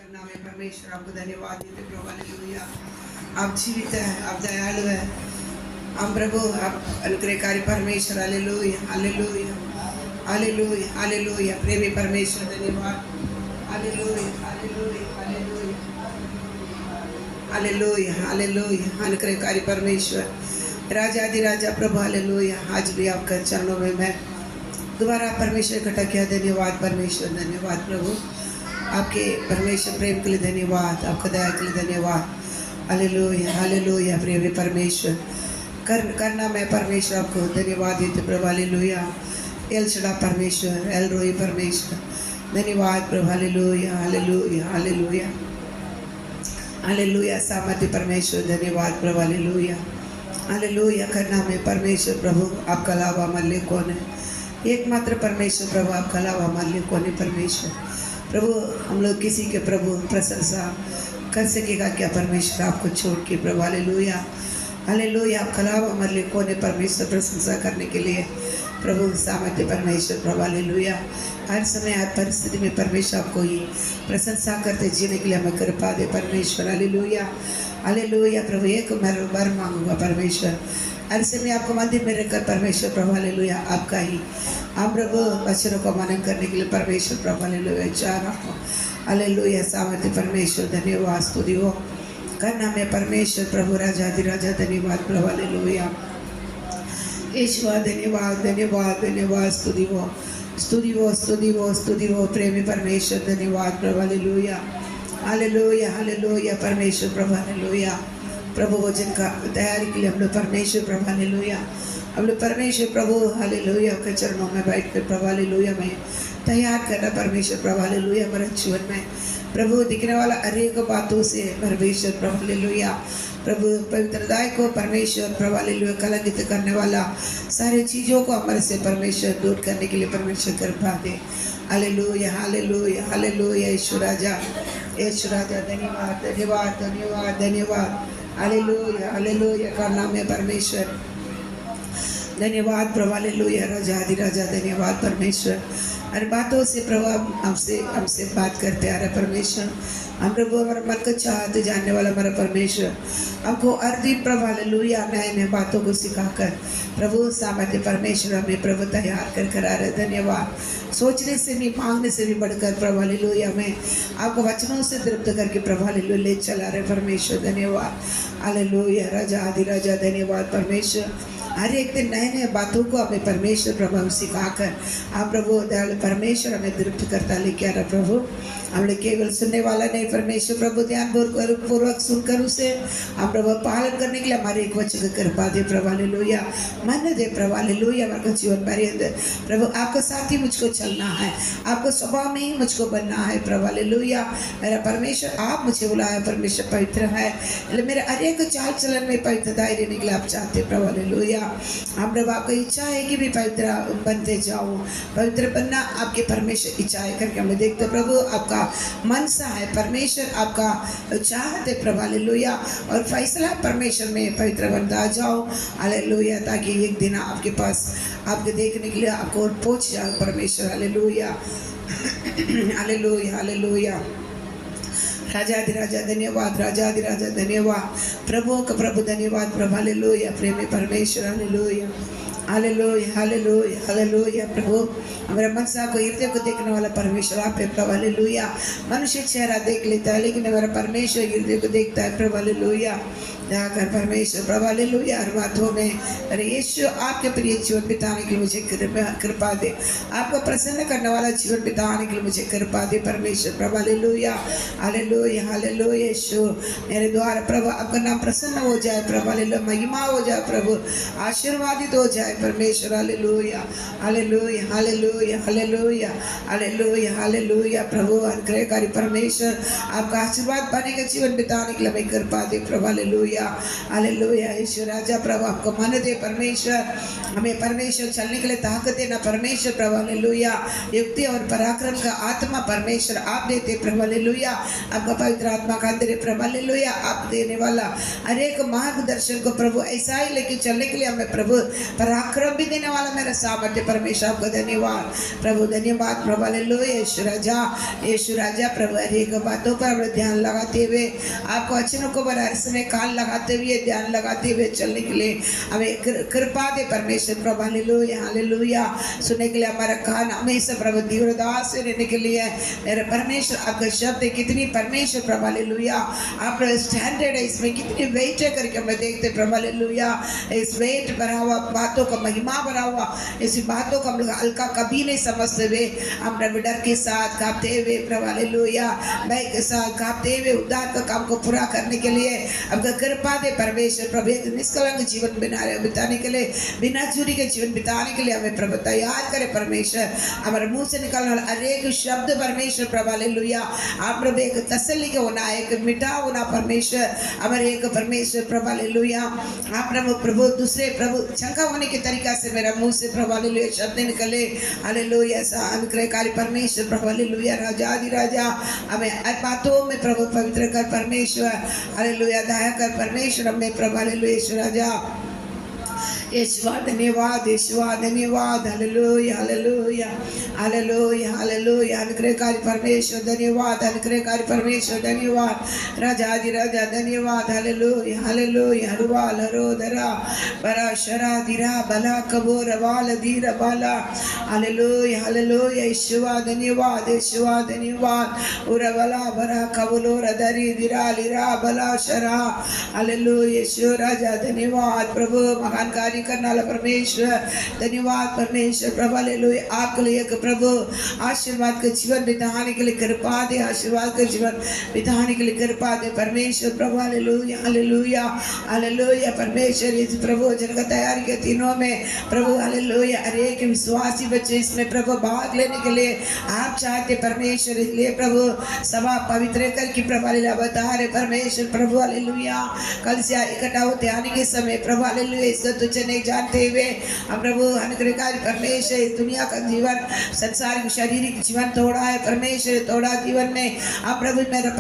करना में परमेश्वर आपको धन्यवाद देते प्रभु हालेलुया। आप जीवित हैं, आप दयालु हैं, हम प्रभु आप अनुग्रहकारी परमेश्वर हालेलुया हालेलुया हालेलुया हालेलुया। प्रेमी परमेश्वर धन्यवाद hallelujah hallelujah hallelujah hallelujah hallelujah. अनुग्रहकारी परमेश्वर राजाधिराजा प्रभु हालेलुया। आज भी आपके चरणों में मैं दोबारा परमेश्वर इकट्ठा किया। धन्यवाद परमेश्वर, धन्यवाद प्रभु, आपके परमेश्वर प्रेम के लिए धन्यवाद, आपका दया के लिए धन्यवाद हालेलुया हालेलुया। प्रेमी परमेश्वर करना मैं परमेश्वर आपको धन्यवाद देते प्रभु हालेलुया। एल शडा परमेश्वर, एल रोई परमेश्वर धन्यवाद प्रभु हालेलुया हालेलुया हालेलुया हालेलुया। सामर्थ्य परमेश्वर धन्यवाद प्रभु हालेलुया हालेलुया। करना में परमेश्वर प्रभु आपका अलावा हमारे कौन है? एकमात्र परमेश्वर प्रभु आपका अलावा हमारे कौन है? परमेश्वर प्रभु हम लोग किसी के प्रभु प्रशंसा कर सकेगा क्या परमेश्वर आपको छोड़ के प्रभु हालेलुया हालेलुया। आपका अलावा हमारे लिए कौन है परमेश्वर प्रशंसा करने के लिए? प्रभु सामर्थ्य परमेश्वर प्रभु हालेलुया। हर समय हर परिस्थिति में परमेश्वर आपको ही प्रशंसा करते जीने के लिए हमें कृपा दे परमेश्वर हालेलुया हालेलुया। प्रभु एक मैं वर मांगूंगा परमेश्वर, हर समय आपको मंदिर में रहकर परमेश्वर प्रभु हालेलुया आपका ही हम प्रभु वचनों को मनन करने के लिए परमेश्वर प्रभु हालेलुया चाह रहा हूँ हालेलुया। सामर्थ्य परमेश्वर धन्यवाद स्तुति हो करना में परमेश्वर प्रभु राजाधिराजा धन्यवाद प्रभु हालेलुया। ईश्वर धन्यवाद धन्यवाद धन्यवाद स्तुति हो स्तुति हो स्तुति हो स्तुति हो। प्रेमी परमेश्वर धन्यवाद प्रभु हालेलुया हालेलुया हालेलुया। परमेश्वर प्रभु हालेलुया। प्रभु वचन का तैयारी के लिए हम लोग परमेश्वर प्रभु हालेलुया हम लोग परमेश्वर प्रभु हालेलुया के चरणों में बैठ कर प्रभु हालेलुया में तैयार करना परमेश्वर प्रभु हालेलुया। हमारे जीवन में प्रभु दिखने वाला अनेक बातों से परमेश्वर प्रभु हालेलुया प्रभु पवित्रताई को परमेश्वर प्रभु हालेलुया कलंकित करने वाला सारी चीज़ों को हमारे से परमेश्वर दूर करने के लिए परमेश्वर कृपा दे हालेलुया हालेलुया हालेलुया। ईश्वर राजा धन्यवाद धन्यवाद धन्यवाद धन्यवाद हालेलुया हालेलुया। का नाम है परमेश्वर धन्यवाद प्रभु हालेलुया। राजा धन्यवाद परमेश्वर। हर बातों से प्रभु हमसे बात करते आ रहा परमेश्वर। हम प्रभु हमारे मन को चाहते जानने वाला हमारा परमेश्वर हमको हर दिन प्रभु हालेलुया नए नए बातों को सिखाकर प्रभु सामर्थ्य परमेश्वर हमें प्रभु तैयार कर करा रहे। धन्यवाद। सोचने से भी मांगने से भी बढ़कर प्रभु हालेलुया में आपको वचनों से तृप्त करके प्रभु हालेलुया ले चला रहे परमेश्वर। धन्यवाद हालेलुया। राजा धन्यवाद परमेश्वर। हर एक दिन नए नए बातों को हमें परमेश्वर प्रभु हम सिखाकर आप प्रभु दयालु परमेश्वर हमें तृप्त करता लेके आ रहा प्रभु। हम लोग केवल सुनने वाला नहीं परमेश्वर प्रभु ध्यान पूर्वक सुनकर उसे हम प्रभु पालन करने के लिए हमारे एक वचन की कृपा दे प्रभु हालेलुया मन दे प्रभु हालेलुया। हमारे जीवन पर्यंत प्रभु आपका साथ ही मुझको चलना है, आपको स्वभाव में ही मुझको बनना है प्रभु हालेलुया। मेरा परमेश्वर आप मुझे बुलाया परमेश्वर पवित्र है, मेरे हर एक चाल चलन में पवित्रता रहने के लिए आप चाहते प्रभु हालेलुया। हम प्रभु आपकी इच्छा है कि भी पवित्र बनते जाओ, पवित्र बनना आपके परमेश्वर इच्छा है करके हमें देखते प्रभु आपका मनसा है परमेश्वर, आपका चाहत है प्रभु हालेलुया। और फैसला परमेश्वर में पवित्र बनता जाओ हालेलुया, ताकि एक दिन आपके पास आपके देखने के लिए आपको पहुंच जाओ परमेश्वर हालेलुया हालेलुया हालेलुया। राजा धन्यवाद राजा धन्यवाद प्रभु का प्रभु धन्यवाद प्रभु हालेलुया। प्रेमी परमेश्वर हालेलुया हालेलुया हालेलुया हालेलुया। प्रभु हमारे मनसा को हृदय को देखने वाला परमेश्वर आप है प्रभु हालेलुया। मनुष्य चेहरा देख लेता है लेकिन हमारा परमेश्वर हृदय को देखता है प्रभु हालेलुया। जाकर परमेश्वर प्रभु हालेलुया हर बातों में अरे यीशु आपके प्रिय जीवन बिताने के लिए मुझे कृपा दे, आपको प्रसन्न करने वाला जीवन बिताने के लिए मुझे कृपा दे परमेश्वर प्रभु हालेलुया हालेलुया हालेलुया। यीशु मेरे द्वारा प्रभु आपका नाम प्रसन्न हो जाए प्रभु हालेलुया, महिमा हो जाए प्रभु, आशीर्वादित हो जाए परमेश्वर hallelujah hallelujah hallelujah hallelujah hallelujah hallelujah. प्रभु अनुग्रहकारी परमेश्वर आपका आशीर्वाद पाने का जीवन बिताने के लिए हमें कृपा दे प्रभु हालेलुया हालेलुया हालेलुया। यीशु राजा प्रभु आपको मन दे परमेश्वर, हमें परमेश्वर चलने के लिए ताकत देना परमेश्वर प्रभु हालेलुया। युक्ति और पराक्रम का आत्मा परमेश्वर आप देते प्रभु हालेलुया। आपका पवित्र आत्मा का अंदर प्रभु हालेलुया आप देने वाला हर एक मार्गदर्शन को प्रभु ऐसा ही लेके चलने के लिए हमें प्रभु पराक्रम भी देने वाला मेरा सामर्थ्य परमेश्वर आपको धन्यवाद प्रभु, धन्यवाद प्रभु हालेलुया। यीशु राजा प्रभु हर एक बातों पर हमें ध्यान लगाते हुए, आपको वचनों को हर समय कान लगाते हुए ध्यान लगाते हुए चलने के लिए हमें कृपा दे परमेश्वर प्रभु हालेलुया हालेलुया। सुनने के लिए हमारा कान हमेशा प्रभु तीव्रदास से रहने के लिए मेरे परमेश्वर आपका शब्द कितनी परमेश्वर प्रभु हालेलुया आप स्टैंडर्ड है, इसमें कितनी वेट है करके हमें देखते प्रभु हालेलुया। इस वेट भरा हुआ बातों का महिमा भरा हुआ इसी बातों को हम लोग हल्का कभी नहीं समझते हुए हम प्रभु डर के साथ कांपते हुए प्रभु हालेलुया भय के साथ कांपते हुए उद्धार का काम को पूरा करने के लिए आपका कृपा दे परमेश्वर प्रभु। एक निष्कलंक जीवन बिताने के लिए, बिना चूरी के जीवन बिताने के लिए हमें प्रभु तैयार करे परमेश्वर। हमारे मुंह से निकलने वाला हर एक शब्द परमेश्वर प्रभु हालेलुया आप प्रभु एक तसल्ली के होना, एक मिठा होना परमेश्वर हमारे एक परमेश्वर प्रभु हालेलुया। आप प्रभु दूसरे प्रभु शंका होने के तरीका से मेरा मुंह से प्रभु हालेलुया शब्द निकले हालेलुया। ऐसा अनुग्रहकारी परमेश्वर प्रभु हालेलुया राजा आदि राजा हमें हर बातों में प्रभु पवित्र कर परमेश्वर हालेलुया, दया कर परमेश्वर हमें प्रभु हालेलुया। यीशु राजा यीशुआ धन्यवाद, यीशुआ धन्यवाद हालेलुया हालेलुया हालेलुया हालेलुया। अनुग्रहकारी परमेश्वर धन्यवाद, अनुग्रहकारी परमेश्वर धन्यवाद राजा आदि राजा धन्यवाद हालेलुया हालेलुया। हरवाल हरोदरा बरा शरा दिरा बला कबोर वाल धीर बाला हालेलुया हालेलुया। यीशुआ धन्यवाद, यीशुआ धन्यवाद उरवला बरा कबलोर दरी दिरा लिरा बला शरा हालेलुया। यीशु राजा धन्यवाद प्रभु महान कार्य करने वाला परमेश्वर धन्यवाद परमेश्वर प्रभु हालेलुया। आपके लिए एक प्रभु आशीर्वाद के जीवन बिताने के लिए कृपा दे, आशीर्वाद के जीवन बिताने के लिए कृपा दे परमेश्वर प्रभु हालेलुया हालेलुया हालेलुया। परमेश्वर इस प्रभु जन तैयारी के दिनों में प्रभु हालेलुया हर एक विश्वासी बच्चे इसमें प्रभु भाग लेने के लिए आप चाहते परमेश्वर, इसलिए प्रभु सभा पवित्र करके प्रभु हालेलुया बता रहे परमेश्वर प्रभु हालेलुया। कल से इकट्ठा होते आने के समय प्रभु हालेलुया इसको तुझे नहीं जानते हुए हम प्रभु अनुग्रहकारी परमेश्वर इस दुनिया का जीवन संसारिक शारीरिक जीवन तोड़ा है परमेश्वर, तोड़ा जीवन में आप प्रभु मेरा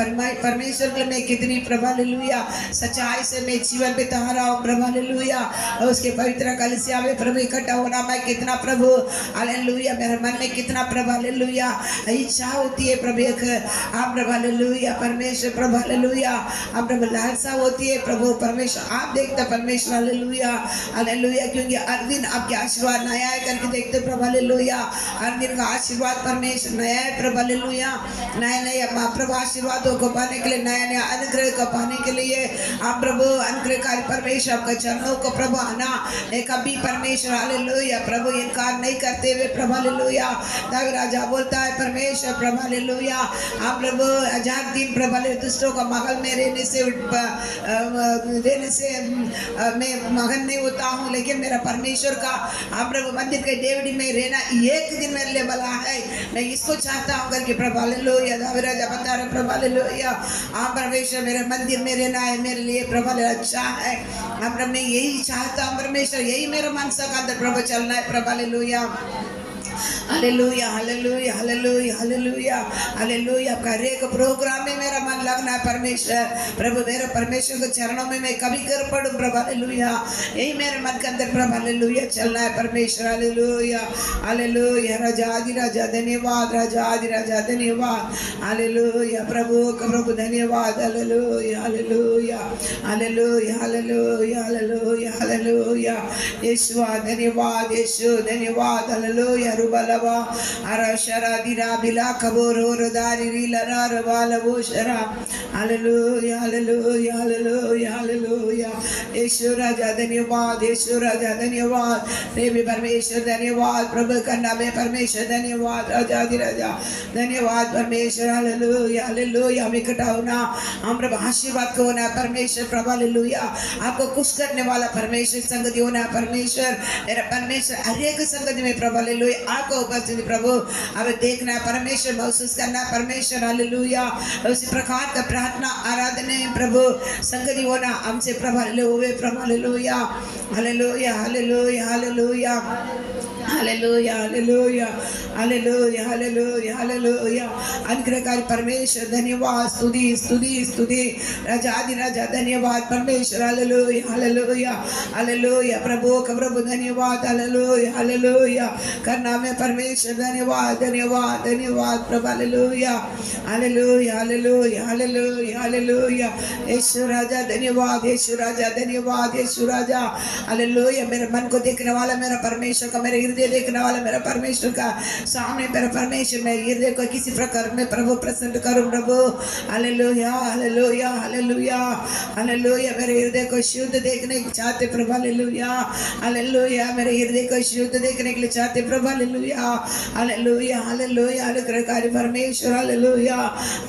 परमेश्वर के मैं कितनी प्रभु हालेलुया सच्चाई से मैं जीवन बिता रहा हूँ प्रभु हालेलुया। और उसके पवित्र कलीसिया में प्रभु इकट्ठा होना मैं कितना प्रभु हालेलुया मेरे मन में कितना प्रभु हालेलुया इच्छा होती है प्रभु एक आप प्रभु हालेलुया परमेश्वर प्रभु हालेलुया आप प्रभु लालसा होती है प्रभु परमेश्वर आप देखते परमेश्वर हालेलुया हालेलुया। क्योंकि हर दिन आपके आशीर्वाद नया है करके देखते प्रभु हालेलुया। हर दिन का आशीर्वाद परमेश्वर नया है प्रभु हालेलुया। नए नए प्रभु आशीर्वादों को पाने के लिए, नया नया अनुग्रह को पाने के लिए आप प्रभु अनुग्रहकारी परमेश्वर आपके चरणों को प्रभु आना कभी परमेश्वर हालेलुया प्रभु इनकार नहीं करते हुए प्रभु हालेलुया। दाऊद राजा बोलता है परमेश्वर प्रभु हालेलुया आप प्रभु 1000 दिन प्रभु हालेलुया दुष्टों का महल में रहने से मैं मगन नहीं होता हूँ, लेकिन मेरा परमेश्वर का आप प्रभु मंदिर के डेवड़ी में रहना एक दिन मेरे लिए भला है, मैं इसको चाहता हूँ करके प्रभु हालेलुया। दाऊद राजा बता रहे प्रभु हालेलुया आप परमेश्वर मेरे मंदिर में रहना है मेरे लिए प्रभु अच्छा है। आप प्रभु मैं यही चाहता हूँ परमेश्वर, यही मेरा मनसा का अंदर प्रभु चलना है प्रभु hallelujah hallelujah hallelujah hallelujah hallelujah hallelujah. आपका हर एक प्रोग्राम में मेरा मन लगना है परमेश्वर प्रभु, मेरे परमेश्वर के चरणों में मैं कभी कर पड़ूं प्रभु हालेलुया, यही मेरे मन के अंदर प्रभु हालेलुया चलना है परमेश्वर हालेलुया हालेलुया। राजा आदि राजा धन्यवाद, राजा आदि राजा धन्यवाद हालेलुया प्रभु प्रभु धन्यवाद hallelujah hallelujah hallelujah hallelujah hallelujah hallelujah. Yeshu धन्यवाद, यीशु धन्यवाद हालेलुया। रुबलवा अरशरा दिरा बिला कबोरो रदारी रीलरा रवालवो शरा hallelujah hallelujah hallelujah hallelujah. Yeshu राजा धन्यवाद, यीशु राजा धन्यवाद, देवी परमेश्वर धन्यवाद, प्रभु का नाम है परमेश्वर धन्यवाद, राजा आदि राजा धन्यवाद परमेश्वर हालेलुया हालेलुया। हम इकट्ठा होना हम प्रभु आशीर्वाद को होना परमेश्वर प्रभु हालेलुया। आपको खुश करने वाला परमेश्वर संगति होना परमेश्वर, मेरा परमेश्वर हर एक संगति में प्रभु हालेलुया आपको उपस्थिति प्रभु हमें देखना है परमेश्वर, महसूस करना है परमेश्वर। हालेलुया। उसी प्रकार का प्रार्थना आराधना प्रभु संगति होना हमसे प्रभु प्रभु। Hallelujah hallelujah hallelujah hallelujah hallelujah hallelujah hallelujah hallelujah hallelujah. अनुग्रहकारी परमेश्वर धन्यवाद, स्तुति स्तुति स्तुति। राजा आदि राजा धन्यवाद परमेश्वर। Hallelujah hallelujah hallelujah. प्रभु का प्रभु धन्यवाद। Hallelujah hallelujah. करना में परमेश्वर धन्यवाद धन्यवाद धन्यवाद प्रभु। Hallelujah hallelujah hallelujah hallelujah hallelujah. Yeshu राजा धन्यवाद, यीशु राजा धन्यवाद, यीशु राजा। हालेलुया। मेरे मन को देखने वाला मेरा परमेश्वर का, मेरे हृदय देखने वाला मेरा परमेश्वर का, सामने मेरा परमेश्वर मेरे हृदय को किसी प्रकार में प्रभु प्रसन्न करो प्रभु। Hallelujah hallelujah hallelujah hallelujah. मेरे हृदय को शुद्ध देखने को चाहते प्रभु। Hallelujah hallelujah. मेरे हृदय को शुद्ध देखने के लिए चाहते प्रभु। Hallelujah hallelujah hallelujah. अनुग्रहकारी परमेश्वर। Hallelujah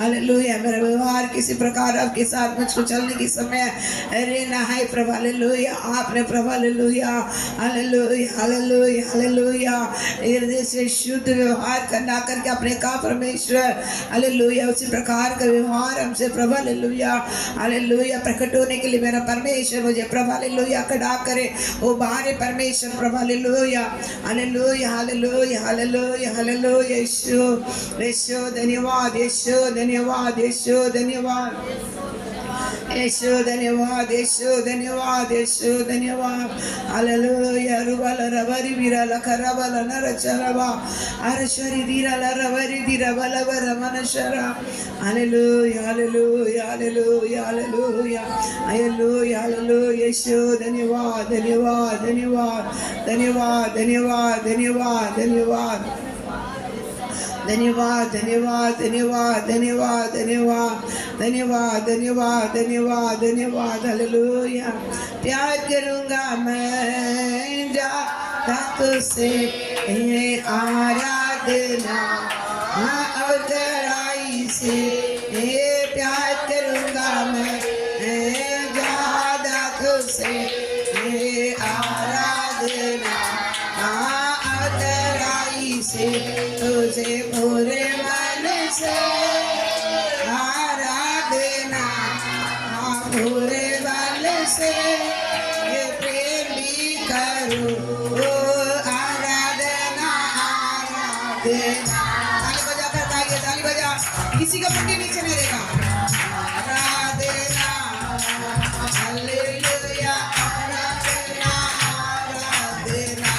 hallelujah. मेरा व्यवहार किसी प्रकार आपके साथ मुझको चलने के समय रहना है प्रभु। हालेलुया। आपने प्रभु। Hallelujah hallelujah hallelujah hallelujah. हृदय से शुद्ध व्यवहार करना करके अपने का परमेश्वर। हालेलुया। उसी प्रकार का व्यवहार हमसे प्रभु। Hallelujah hallelujah. प्रकट होने के लिए मेरा परमेश्वर मुझे प्रभु। हालेलुया खड़ा करे वो बाहर परमेश्वर प्रभु। Hallelujah hallelujah hallelujah hallelujah hallelujah. Yeshu Yeshu धन्यवाद, यीशु धन्यवाद, यीशु धन्यवाद, यीशु धन्यवाद, यीशु धन्यवाद, यीशु धन्यवाद। हालेलुया। रुबल रवरी विरल खरबल नरचरबा अरश्वरी धीरल रवरी धीरबल वर मनशरा। Hallelujah hallelujah hallelujah hallelujah hallelujah hallelujah. Yeshu धन्यवाद धन्यवाद धन्यवाद धन्यवाद धन्यवाद धन्यवाद धन्यवाद धन्यवाद धन्यवाद धन्यवाद धन्यवाद धन्यवाद धन्यवाद धन्यवाद धन्यवाद धन्यवाद। हालेलुया। प्यार करूँगा मैं जाता तुझसे आराधना और गहराई से प्यार करूँगा मैं जाता तुझसे आराधना और गहराई से तुझे पूरे मन से आराधना पूरे बल से प्रेमी करूं आराधना आराधना। ताली बजा कर गाइए, ताली बजा। किसी का पट्टी नीचे नहीं रहेगा। आराधना हालेलुया आराधना आराधना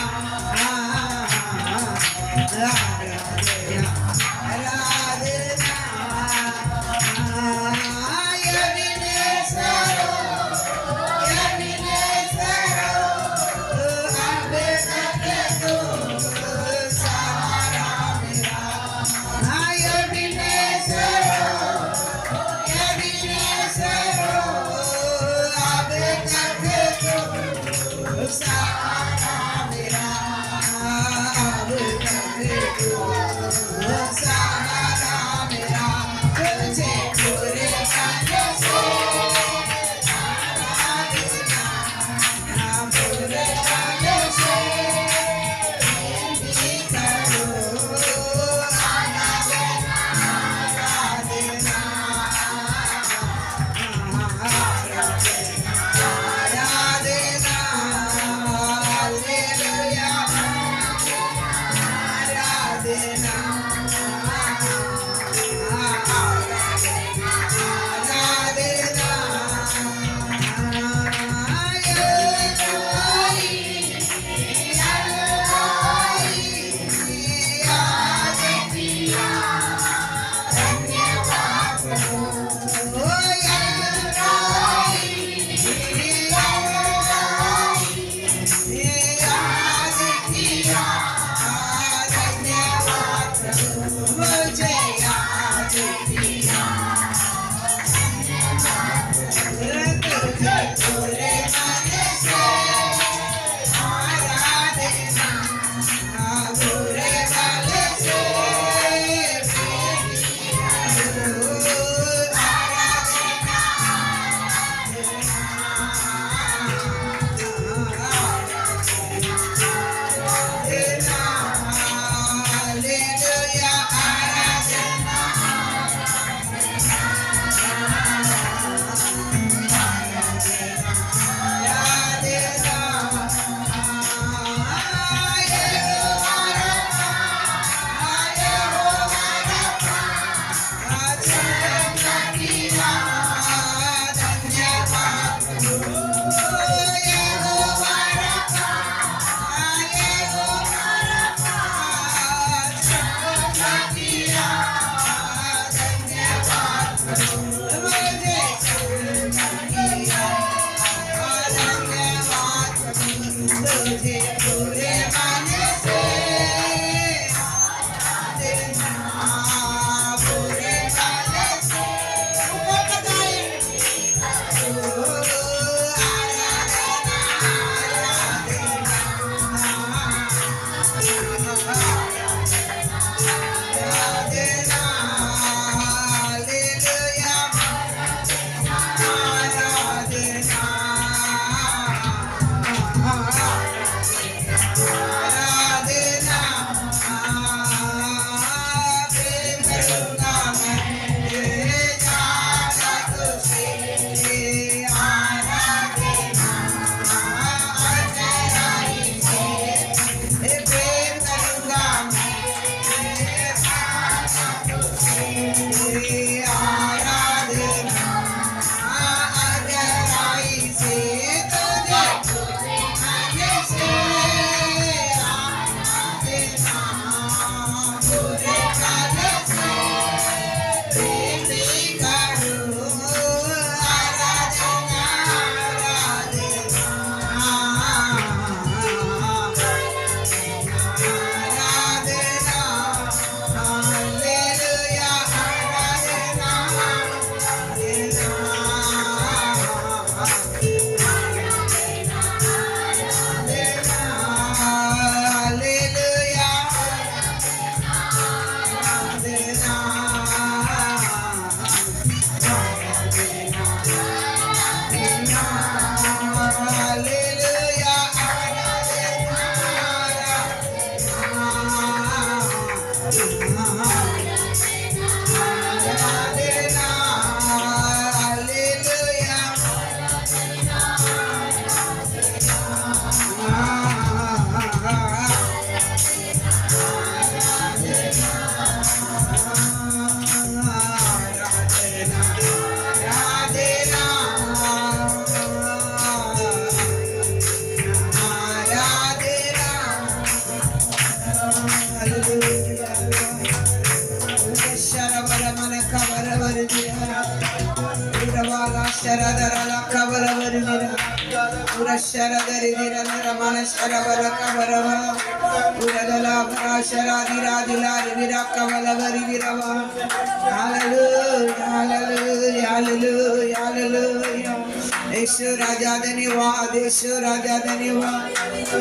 यीशु राजा धन्यवाद, यीशु राजा धन्यवाद,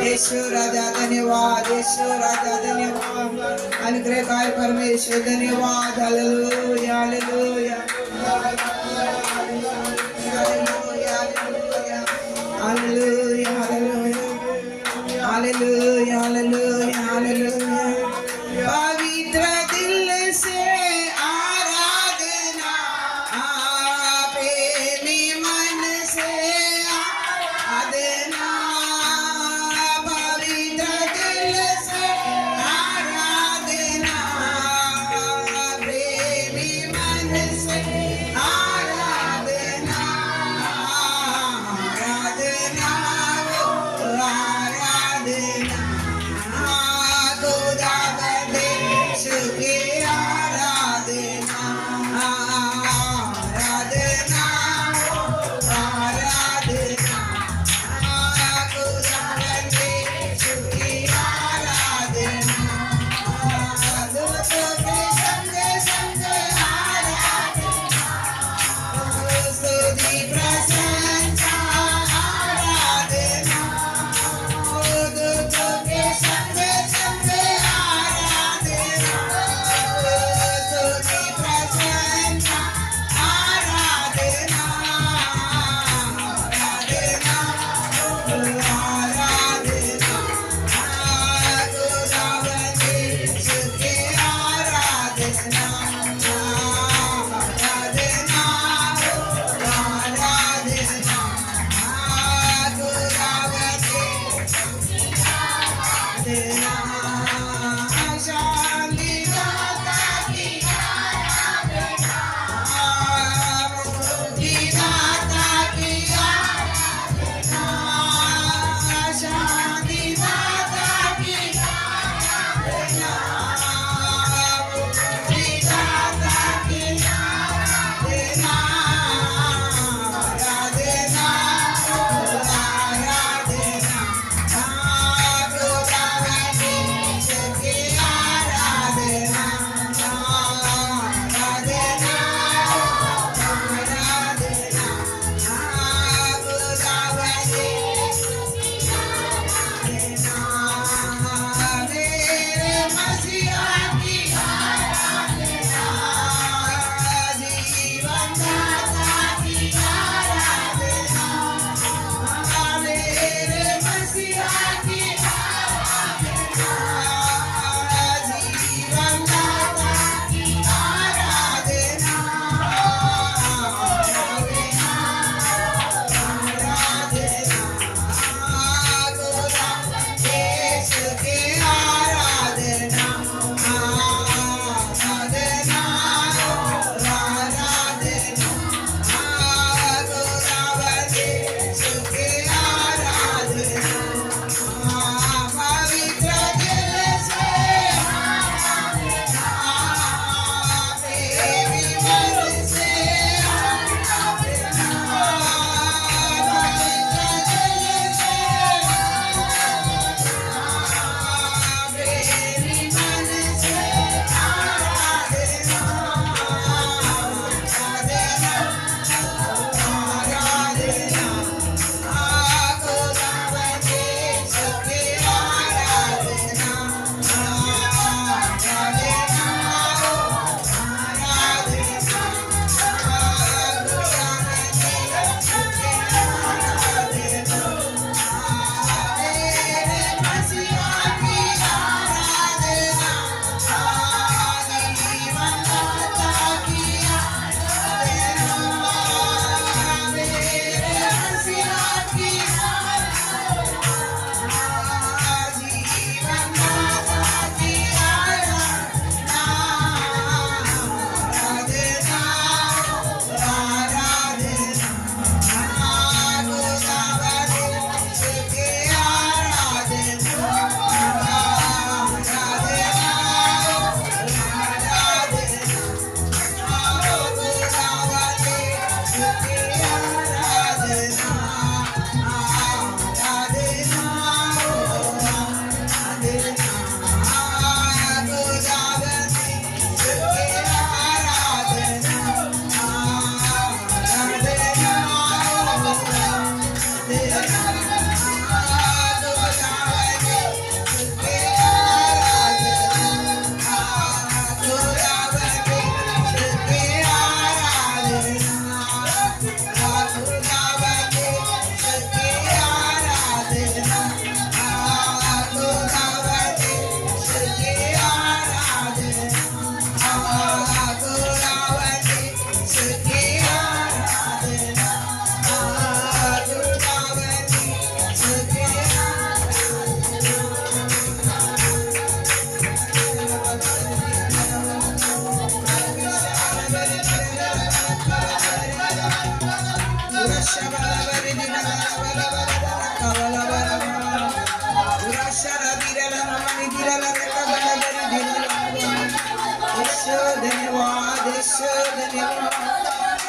यीशु राजा धन्यवाद, यीशु राजा धन्यवाद, अनुग्रहकारी परमेश्वर धन्यवाद। Hallelujah hallelujah hallelujah hallelujah hallelujah hallelujah. पवित्र दिल से आराधना, प्रेमी मन से आराधना, पवित्र दिल से आराधना, प्रेमी मन से आराधना, आराधना आराधना, खुदा बंदेश की आराधना, आराधना आराधना, खुदा बंदेश की आराधना, दूतों के संग संग आराधना,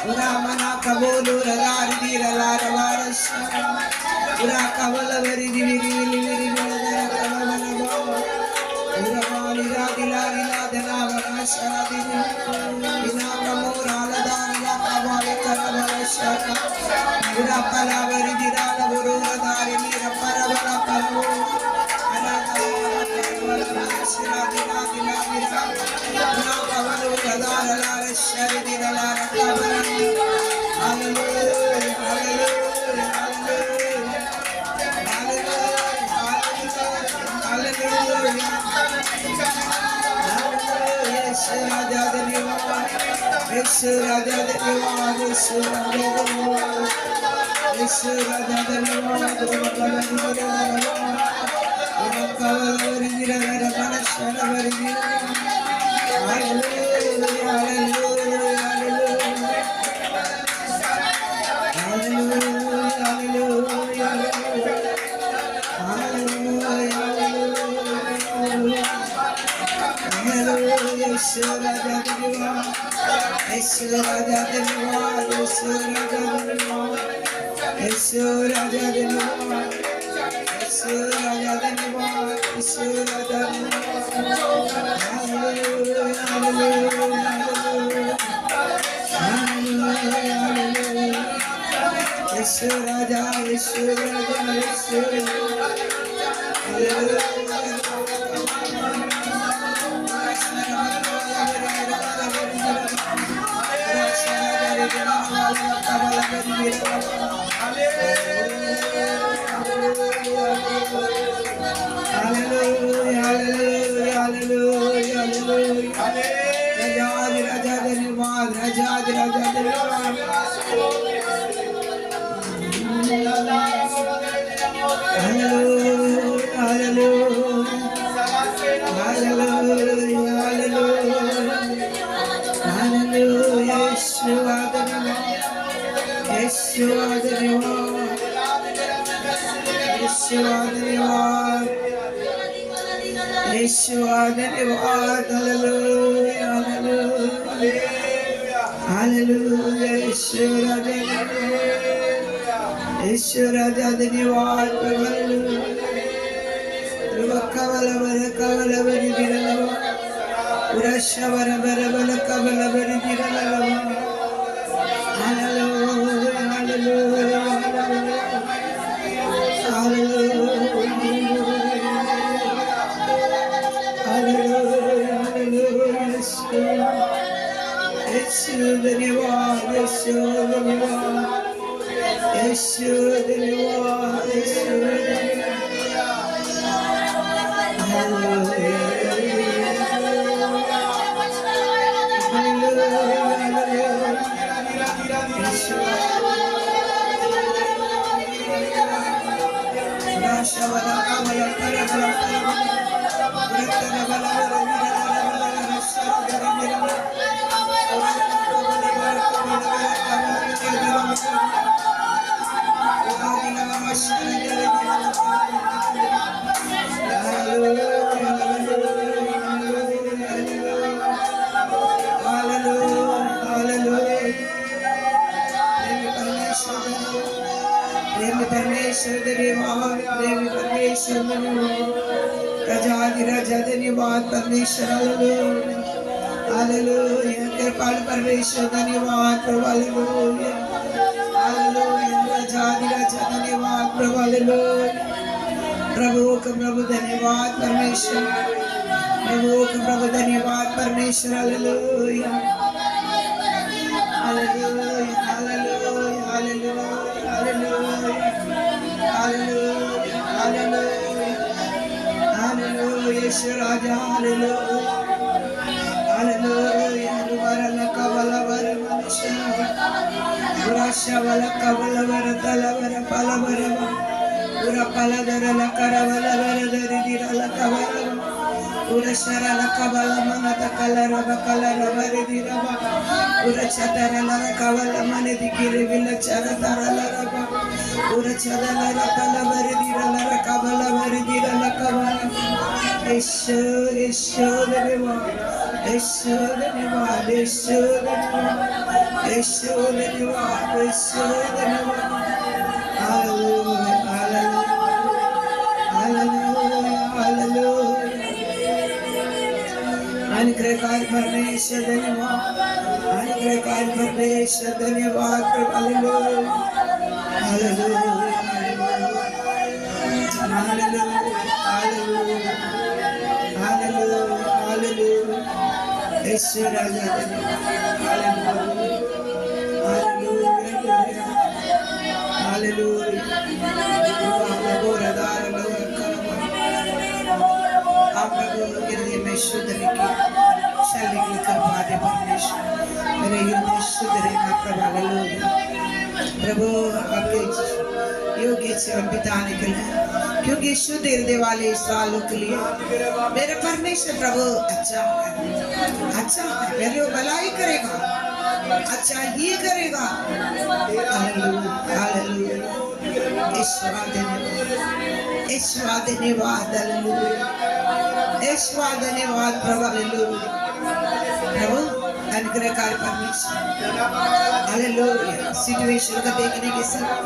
Ura mana kabulu ragari di ralara varasha. Ura kavala vari di viri viri viri viri kavala nabo. Ura vali radi lari la dana varasha di ina kamura la dana la kavala karavarasha. Ura pala vari di rala buru radari mira paravala paravu. Ana kavala karavala varasha di radi la mira. Ura kavala radara la rasha di rala kavala. Hallelujah, hallelujah, hallelujah, hallelujah, hallelujah. Yes, Raja Deniva, yes, Raja Deniva, yes, Raja Deniva, yes, Raja Deniva, hallelujah, hallelujah. Hallelujah, hallelujah, hallelujah, hallelujah, Yeshua Deniva, Yeshua Deniva, Yeshua Deniva, Yeshua Deniva, Yeshua Deniva, Yeshua Deniva, hallelujah, hallelujah, hallelujah, hallelujah. Yeshua Raja, Yeshua Raja, Yeshua Hallelujah, hallelujah, hallelujah, hallelujah. Raja Denivad, Raja Denivad. Hallelujah, hallelujah, hallelujah, hallelujah, hallelujah, Yeshua Denivad, Yeshua Denivad, Yeshua Denivad, Yeshua Denivad, hallelujah, hallelujah, hallelujah, Yeshua Denivad. Yeshua Denivad, hallelujah. Kavala bara kavala bari diralava. Urasha bara bara bara kavala bari diralava. Hallelujah, hallelujah, hallelujah, hallelujah, hallelujah. Yeshua Denivad, Yeshua Denivad. Yeshua Denivad, Yeshua Denivad. Hallelujah, Raja Denivad, Parmeshwar, hallelujah, hallelujah, Kirpal Parmeshwar Denivad, hallelujah, hallelujah, Raja Denivad, hallelujah, Prabhu ka Prabhu Denivad, Parmeshwar, Prabhu ka Prabhu Denivad, Parmeshwar, hallelujah, hallelujah, hallelujah, hallelujah, hallelujah, hallelujah, hallelujah, Yeshua Raja, hallelujah, hallelujah, Varala Kavala Vara Manusha, Urasha Vala Kavala Vara Tala Vara Pala Vara, Ura Pala Dara La Karavala Vara Dara La Kavala, Urashara La Kavala Manata Kalara Kalara Vari Dirava, Urachatara La Kavala Manedi Kiri Villa Charatara La Raba, Urachara La Kala Vari Dira La Kavala Vari Dira La Kavala. यीशु यीशु धन्यवाद, यीशु धन्यवाद, यीशु धन्यवाद, यीशु धन्यवाद, यीशु धन्यवाद। Hallelujah hallelujah hallelujah. अनुग्रहकारी परमेश्वर धन्यवाद, अनुग्रहकारी परमेश्वर धन्यवाद। Hallelujah hallelujah hallelujah hallelujah hallelujah. Yeshu राजा हालेलुया हालेलुया आप हृदय में शुद्ध रखिए, शरीर की कृपा दे परमेश्वर, मेरे हृदय शुद्ध रहेगा प्रभु। हालेलुया प्रभु, आपके योग्य जीवन बिताने के लिए, क्योंकि शुद्ध हृदय वाले इस सालों के लिए मेरे परमेश्वर प्रभु अच्छा है, अच्छा है, मेरे भलाई करेगा, अच्छा ही करेगा। Hallelujah hallelujah. ईश्वर धन्यवाद, ईश्वर धन्यवाद, हालेलुया ईश्वर धन्यवाद प्रभु। हालेलुया प्रभु, अनुग्रहकारी परमेश्वर, हालेलुया। सिचुएशन को देखने के साथ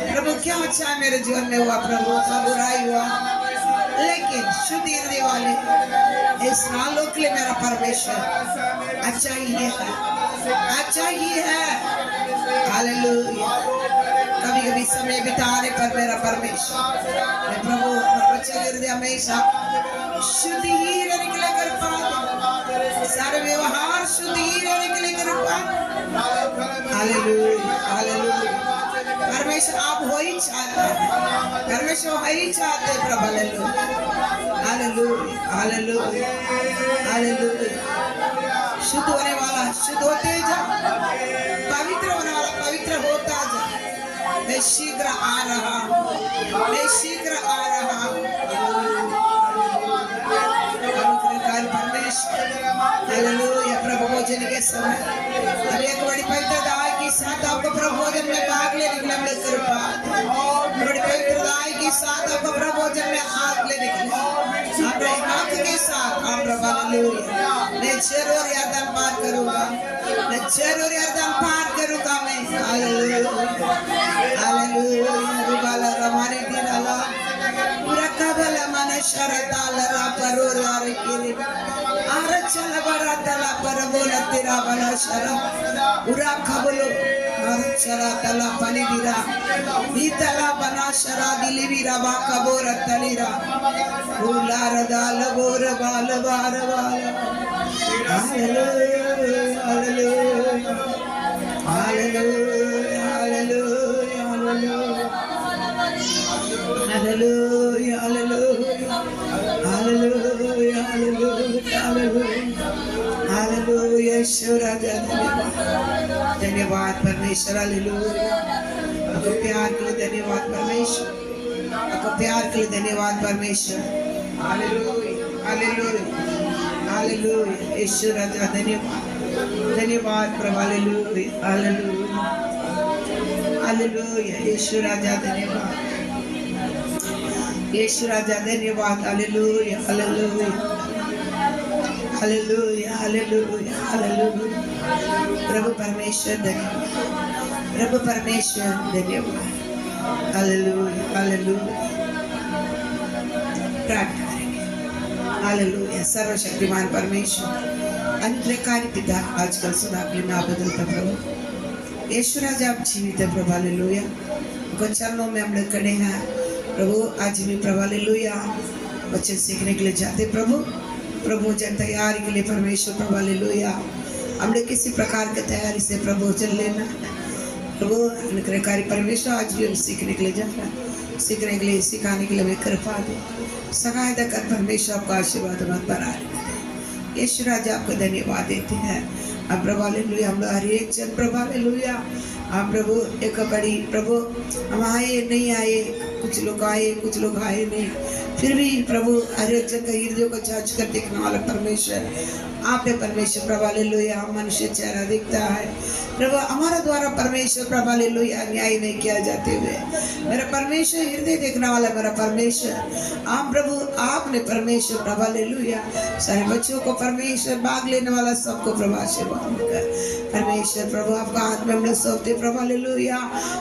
प्रभु क्या अच्छा मेरे जीवन में हुआ प्रभु, सब बुराई हुआ, लेकिन शुद्ध हृदय वाले इस सालों के लिए मेरा परमेश्वर अच्छा ही है, अच्छा ही है। हालेलुया। कभी कभी समय बिताने पर मेरा परमेश्वर प्रभु बच्चे हृदय हमेशा शुद्ध ही रहने के लिए कर पाते, सारे व्यवहार शुद्ध ही रहने के लिए कर पाते। Hallelujah hallelujah. परमेश्वर आप हो ही चाहते हैं, परमेश्वर हो ही चाहते हैं प्रभु। Hallelujah hallelujah hallelujah. शुद्ध होने वाला शुद्ध होते जा, पवित्र होने वाला पवित्र होता जा। मैं शीघ्र आ रहा हूँ, मैं शीघ्र आ रहा हूँ। हालेलुया। प्रभु भोजन के समय अब एक बड़ी पवित्रता के साथ आपको प्रभु भोजन में भाग लेने के लिए हमने कृपा, बड़ी पवित्रता के साथ आपको प्रभु भोजन में भाग लेने के लिए अपने हाथ के साथ आप प्रभु। हालेलुया। मैं जरूर यर्दन पार करूँगा, मैं जरूर यर्दन पार करूँगा मैं। Hallelujah hallelujah. रुबाला रमाने की डाला पूरा कबला मन शरदाल रा परोला रे किरे आरचल बरातला परबोला तेरा बला शरा पूरा खबलो आरचला तला पनी दिरा नीतला बना शरा दिली वीरा बा कबोरा तलीरा बोला रदाल बोर बाल बार बाल। Hallelujah hallelujah hallelujah hallelujah hallelujah hallelujah hallelujah hallelujah hallelujah. ईश्वर धन्यवाद धन्यवाद परमेश्वर। हालेलुया। आपको प्यार के लिए धन्यवाद परमेश्वर, आपको प्यार के लिए धन्यवाद परमेश्वर। Hallelujah hallelujah hallelujah. ईश्वर धन्यवाद धन्यवाद प्रभु। Hallelujah hallelujah hallelujah. ईश्वर धन्यवाद, ईश्वर धन्यवाद। Hallelujah hallelujah hallelujah hallelujah hallelujah. प्रभु परमेश्वर धन्यवाद, प्रभु परमेश्वर धन्यवाद। हालेलुया हालेलुया। प्रार्थना करेंगे। हालेलुया। सर्वशक्तिमान परमेश्वर, अनुग्रहकारी पिता, आजकल सदा के लिए ना बदलता प्रभु ईश्वर, आज आप जीवित है प्रभु। हालेलुया। कुछ चरणों में हम लोग खड़े हैं प्रभु, आज भी प्रभु। हालेलुया। बच्चे सीखने के लिए जाते प्रभु, प्रभु जन तैयारी के लिए परमेश्वर प्रभु। हालेलुया। हम लोग किसी प्रकार की तैयारी से प्रभु चल लेना प्रभु। अनुग्रहकारी परमेश्वर, आज भी हम सीखने के लिए जा रहे हैं, सीखने के लिए सिखाने के लिए हमें कृपा दे, सहायता कर परमेश्वर। आपका आशीर्वाद मत बना रहे ईश्वर, आज आपको धन्यवाद देते हैं। अब प्रभु हालेलुया। हम लोग हर एक जन प्रभु हालेलुया। आप प्रभु एक बड़ी प्रभु हम आए नहीं आए कुछ लोग आए कुछ लोग आए नहीं, फिर भी प्रभु हर एक जन का हृदय को जांच कर देखने वाला परमेश्वर आप है परमेश्वर प्रभु हालेलुया। मनुष्य चेहरा दिखता है प्रभु, हमारा द्वारा परमेश्वर प्रभु हालेलुया न्याय नहीं किया जाते हुए मेरा परमेश्वर हृदय देखने वाला मेरा परमेश्वर आप प्रभु आपने परमेश्वर प्रभु हालेलुया सारे बच्चों को परमेश्वर भाग लेने वाला सबको प्रभु आशीर्वाद कर परमेश्वर प्रभु आपका हाथ में हम लोग सौंपते प्रभु हालेलुया।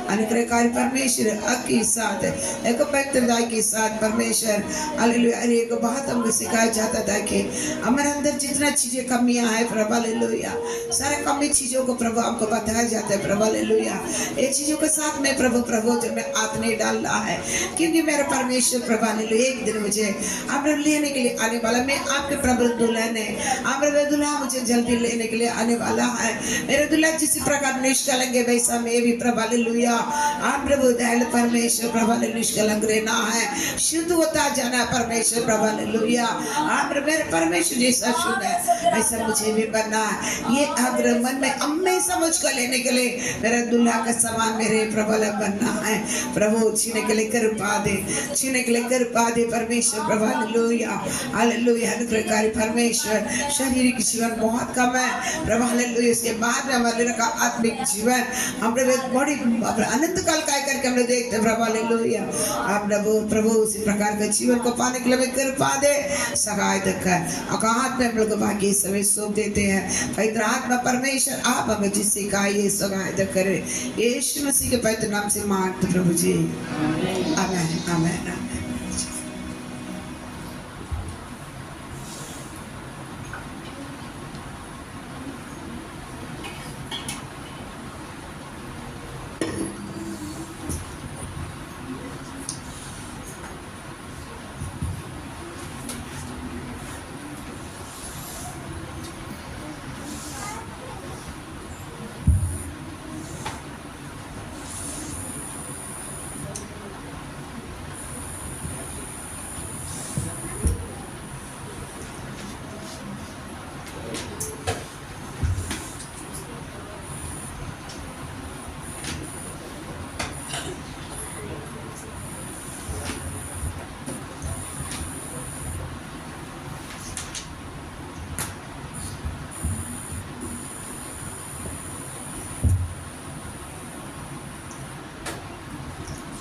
अनुग्रहकारी परमेश्वर हक के साथ एक पवित्रता के साथ परमेश्वर हालेलुया हर एक बात हमको सिखाया जाता था कि हमारे अंदर जितना चीजें कमियां हैं प्रभु हालेलुया सारे कमी चीजों को प्रभु आपको बताया जाता है प्रभु हालेलुया। ये चीजों के साथ में प्रभु प्रभु में हाथ नहीं डाल रहा है क्योंकि मेरा परमेश्वर प्रभु हालेलुया एक दिन मुझे आप लेने के लिए आने वाला मैं आपके प्रभु दुल्हन है आप दुल्हा मुझे जल्दी लेने के लिए आने वाला है मेरे दुल्हा जिस प्रकार निष्कलंक है वैसा मैं भी प्रभु हालेलुया आप प्रभु दयालु परमेश्वर प्रभु हालेलुया निष्कलंक रहना है शुद्ध होता जाना परमेश्वर प्रभु हालेलुया आप मेरे परमेश्वर जैसा शुद्ध है ऐसा मुझे भी बनना है। ये आग्रह मन में हमेशा मुझको लेने के लिए मेरे दुल्हा का समान मेरे प्रभु बनना है प्रभु छीने के लिए कृपा दे छीने के लिए कृपा दे परमेश्वर प्रभु हालेलुया हालेलुया अनुग्रहकारी परमेश्वर शारीरिक जीवन बहुत कम है प्रभु हालेलुया इसके बाद में हमारे का आत्मिक जीवन हम बड़ी अनंत काल काय करके हम लोग देखते हैं प्रभु हालेलुया आप प्रभु उसी प्रकार के जीवन को पाने के लिए कृपा दे सहायता कर हाथ में हम लोग बाकी समय सौंप देते हैं पवित्र आत्मा परमेश्वर आप हमें जिससे कहा सहायता करे यीशु मसीह के पवित्र नाम से मांगते प्रभु जी आमीन आमीन।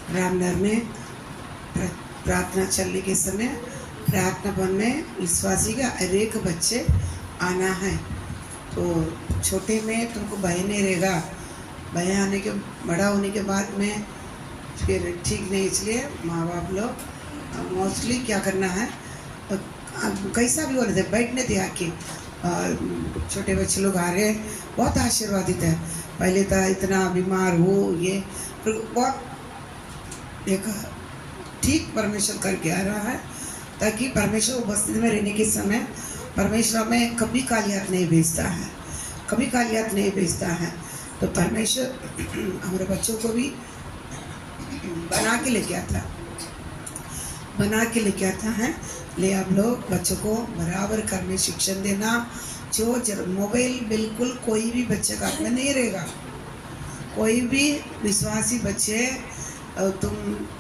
रामनगर में प्रार्थना चलने के समय प्रार्थना भवन में विश्वासी का हर एक बच्चे आना है तो छोटे में तुमको भय नहीं रहेगा भय आने के बड़ा होने के बाद में फिर ठीक नहीं इसलिए माँ बाप लोग मोस्टली क्या करना है कैसा भी होने थे बैठने थे आके छोटे बच्चे लोग आ रहे हैं बहुत आशीर्वादित है पहले तो इतना बीमार हो ये बहुत एक ठीक परमेश्वर करके आ रहा है ताकि परमेश्वर उपस्थिति में रहने के समय परमेश्वर हमें कभी कालियात नहीं भेजता है कभी कालियात नहीं भेजता है तो परमेश्वर हमारे बच्चों को भी बना के लेके आता है ले आप लोग बच्चों को बराबर करने शिक्षण देना जो मोबाइल बिल्कुल कोई भी बच्चे का हाथ में नहीं रहेगा कोई भी विश्वासी बच्चे तुम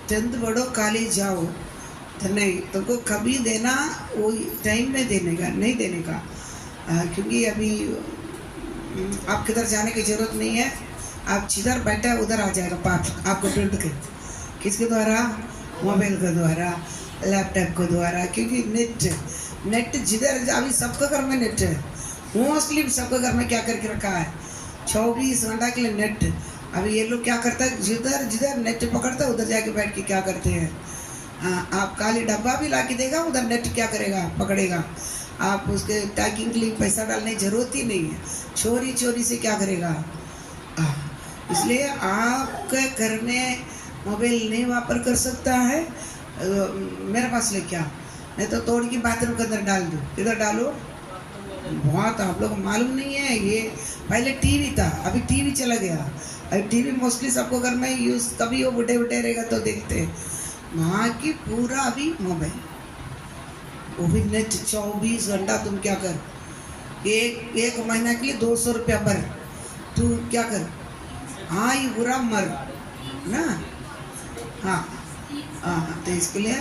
10th बढ़ो कॉलेज जाओ तो नहीं तुमको कभी देना वो टाइम में देने का नहीं देने का क्योंकि अभी आप किधर जाने की ज़रूरत नहीं है आप जिधर बैठा उधर आ जाएगा पाप आपको प्रिंट के किसके द्वारा मोबाइल के द्वारा लैपटॉप के द्वारा क्योंकि नेट जिधर अभी सबके घर में नेट है मोस्टली सबके घर में क्या करके रखा है 24 घंटा के लिए नेट अभी ये लोग क्या करता है जिधर नेट पकड़ता है उधर जाके बैठ के क्या करते हैं आप खाली डब्बा भी ला के देगा उधर नेट क्या करेगा पकड़ेगा आप उसके टैगिंग के लिए पैसा डालने की जरूरत ही नहीं है चोरी से क्या करेगा इसलिए आपके घर में मोबाइल नहीं वापर कर सकता है मेरे पास ले क्या नहीं तो तोड़ के बाथरूम के अंदर डाल दो इधर डालो बहुत आप लोग मालूम नहीं है ये पहले टीवी था अभी टीवी चला गया अभी टीवी मोस्टली सबको घर में यूज़ कभी वो बुढ़े रहेगा तो देखते हैं वहाँ की पूरा अभी मोबाइल वो भी नेट 24 घंटा तुम क्या कर एक महीना के लिए 200 रुपया भर तू क्या कर हाँ ये बुरा मर ना हाँ हाँ, तो इसके लिए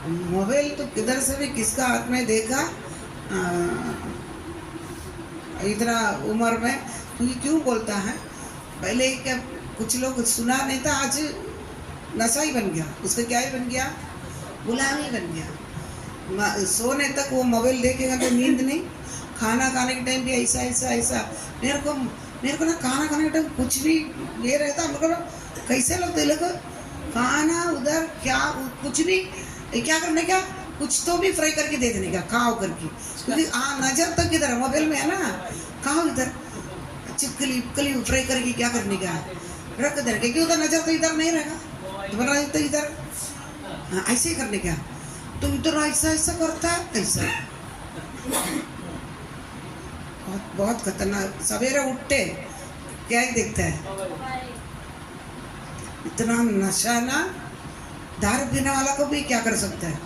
मोबाइल तो किधर से भी किसका हाथ में देखा इतना उम्र में, क्योंकि क्यों बोलता है पहले क्या कुछ लोग सुना नहीं था, आज नशा ही बन गया, उसका क्या ही बन गया, गुलामी बन गया। सोने तक वो मोबाइल देखेगा तो नींद नहीं, खाना खाने के टाइम भी ऐसा ऐसा ऐसा। मेरे को ना खाना खाने के टाइम कुछ भी ये रहता, मतलब कैसे लगता है लोग खाना उधर क्या कुछ भी क्या करने क्या, कुछ तो भी फ्राई करके दे देने का, खाओ करके, क्योंकि नजर तक इधर है, मोबाइल में है ना, खाओ इधर चिपकली उपकली फ्राई करके क्या करने का, रख देने का, क्यों उधर नजर तो इधर नहीं रहेगा, तुम्हारा तो इधर ऐसे ही करने का, तो इधर ऐसा ऐसा करता है ऐसा। बहुत खतरनाक। सवेरे उठते क्या ही देखता है, इतना नशा ना, दारू पीने वाला को भी क्या कर सकता है,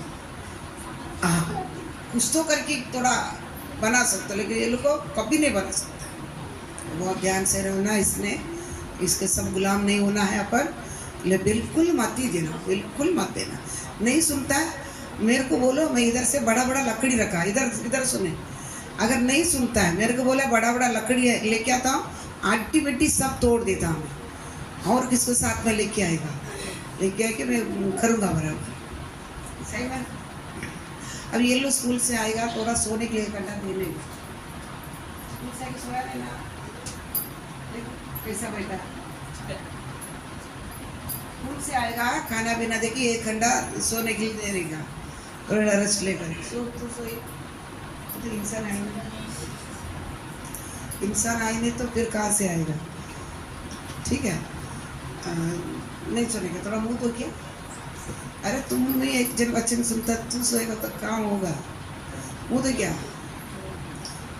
कुछ तो करके थोड़ा बना सकता, लेकिन ये लोग को कभी नहीं बना सकता। बहुत ध्यान से रहना, इसने इसके सब गुलाम नहीं होना है अपन, ले बिल्कुल मत ही देना, बिल्कुल मत देना। नहीं सुनता है मेरे को बोलो, मैं इधर से बड़ा बड़ा लकड़ी रखा, इधर इधर सुने, अगर नहीं सुनता है मेरे को बोला बड़ा बड़ा लकड़ी है लेके आता हूँ, आटी मिट्टी सब तोड़ देता हूँ, और किसको साथ में लेके आएगा, लेके आके मैं करूँगा बराबर। सही बात। अब ये लोग स्कूल से आएगा, थोड़ा सोने के लिए घंटा देने, स्कूल से आके सोया नहीं ना, कैसा बेटा स्कूल से आएगा, खाना पीना देखिए, 1 घंटा सोने के लिए दे देगा, थोड़ा रेस्ट लेकर सो तो सोए, तो इंसान आएगा, इंसान आए नहीं तो फिर कहाँ से आएगा, ठीक है। नहीं सुनेगा, थोड़ा मुंह तो क्या, अरे तुम नहीं एक जन वचन सुनता, तू सोएगा तो काम होगा, मुंह तो क्या,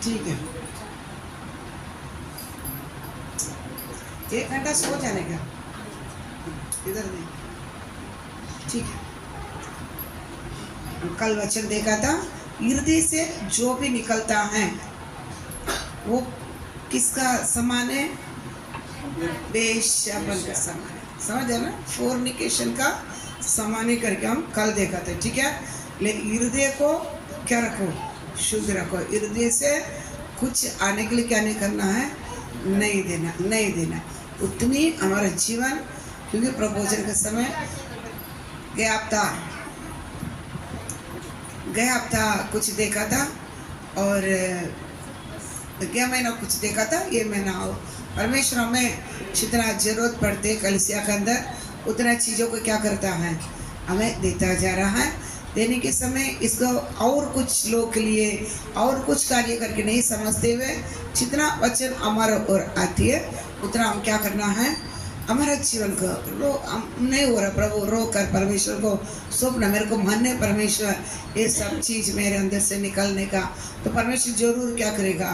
ठीक है। 1 घंटा सो जाने का, इधर नहीं, ठीक है। कल वचन देखा था, हृदय से जो भी निकलता है वो किसका समान है, बेश्यापन का समान है, समझ है ना, फोर्निकेशन का समान ही करके हम कल देखा था, ठीक है। लेकिन हृदय को क्या रखो, शुद्ध रखो, हृदय से कुछ आने के लिए क्या नहीं करना है, नहीं देना, नहीं देना, उतनी हमारा जीवन, क्योंकि प्रपोजन के समय गया हफ्ता कुछ देखा था, और गया महीना कुछ देखा था, ये महीना हो, परमेश्वर हमें जितना जरूरत पड़ते कलीसिया के अंदर उतना चीज़ों को क्या करता है, हमें देता जा रहा है। देने के समय इसको और कुछ लोग के लिए और कुछ कार्य करके नहीं समझते हुए, जितना वचन हमारे ओर आती है उतना हम क्या करना है, हमारा जीवन को नहीं हो रहा, प्रभु रो कर परमेश्वर को सौंपना, मेरे को मन है परमेश्वर ये सब चीज़ मेरे अंदर से निकालने का, तो परमेश्वर जरूर क्या करेगा,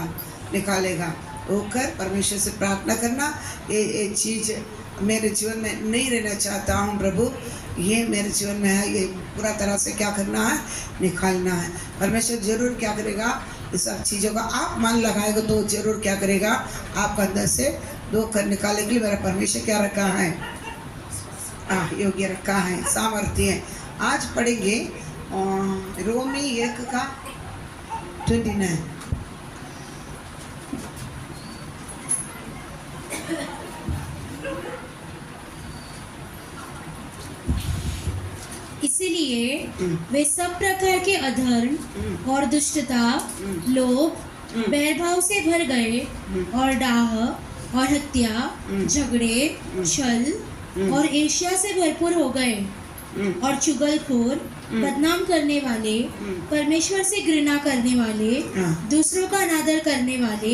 निकालेगा। रोकर परमेश्वर से प्रार्थना करना, ये चीज़ मेरे जीवन में नहीं रहना चाहता हूँ प्रभु, ये मेरे जीवन में है, ये पूरा तरह से क्या करना है, निकालना है। परमेश्वर जरूर क्या करेगा, इस सब चीज़ों का आप मन लगाएगा तो जरूर क्या करेगा, आपका अंदर से दो कर निकालने के लिए मेरा परमेश्वर क्या रखा है, योग्य रखा है, सामर्थ्य है। आज पढ़ेंगे रोमी 1 का 29। इसीलिए वे सब प्रकार के अधर्म और दुष्टता, लोभ, बैरभाव से भर गए, और डाह और हत्या, झगड़े, छल और ईर्ष्या से भरपूर हो गए, और चुगलखोर, बदनाम करने वाले, परमेश्वर से घृणा करने वाले, दूसरों का अनादर करने वाले,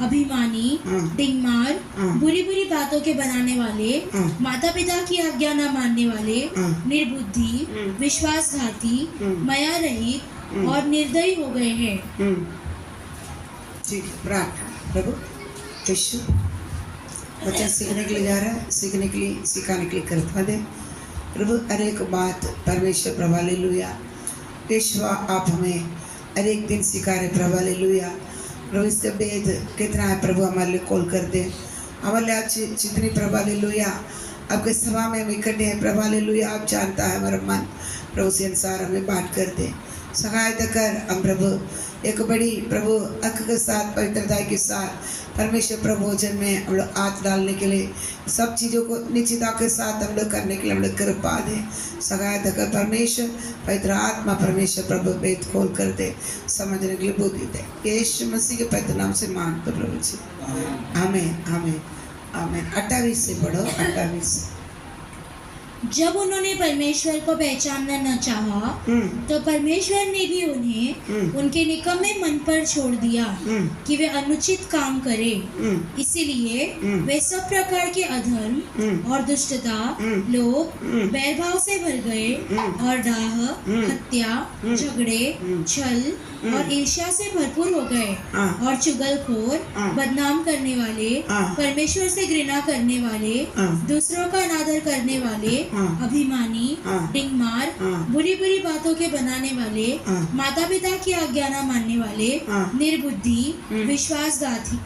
अभिमानी, डिंगमार, बुरी बुरी बातों के बनाने वाले, माता पिता की आज्ञा न मानने वाले, निर्बुद्धि, विश्वासघाती, माया रहित और निर्दयी हो गए हैं। ठीक, प्रार्थना। प्रभु यीशु बच्चा सीखने के लिए जा रहा है, सीखने के लिए, सिखाने के लिए कृपा दे प्रभु। हर एक बात परमेश्वर प्रभु हालेलुया, यीशु आप हमें हर एक दिन सिखा रहे प्रभु हालेलुया। प्रभु इसका भेद कितना है प्रभु, हमारे लिए कॉल कर दे, हमारे लिए आज जितनी प्रभु हालेलुया आपके सभा में हम इकट्ठे हैं प्रभु हालेलुया। आप जानता है हमारा मन, प्रभु उसी अनुसार हमें बांट कर दे, सहायता कर। हम प्रभु एक बड़ी प्रभु हक के साथ, पवित्रता के साथ परमेश्वर प्रभु भोजन में हम लोग हाथ डालने के लिए, सब चीज़ों को निश्चितता के साथ हम लोग करने के लिए हम लोग कृपा दे, सहायता कर परमेश्वर। पवित्र आत्मा परमेश्वर प्रभु वेद खोल कर दे, समझने के लिए बुद्धि दे, यीशु मसीह के पवित्र नाम से मांगते प्रभु जी, आमीन आमीन आमीन। 28 से पढ़ो, 28। जब उन्होंने परमेश्वर को पहचानना न चाहा, तो परमेश्वर ने भी उन्हें उनके निकम्मे मन पर छोड़ दिया कि वे अनुचित काम करें। इसीलिए वे सब प्रकार के अधर्म और दुष्टता, लोभ, बैरभाव से भर गए और डाह, हत्या, झगड़े, छल और ईर्ष्या से भरपूर हो गए और चुगलखोर, बदनाम करने वाले, परमेश्वर से घृणा करने वाले, दूसरों का अनादर करने वाले, अभिमानी, डिंगमार, बुरी बुरी बातों के बनाने वाले, माता पिता की आज्ञा न मानने वाले, निर्बुद्धि,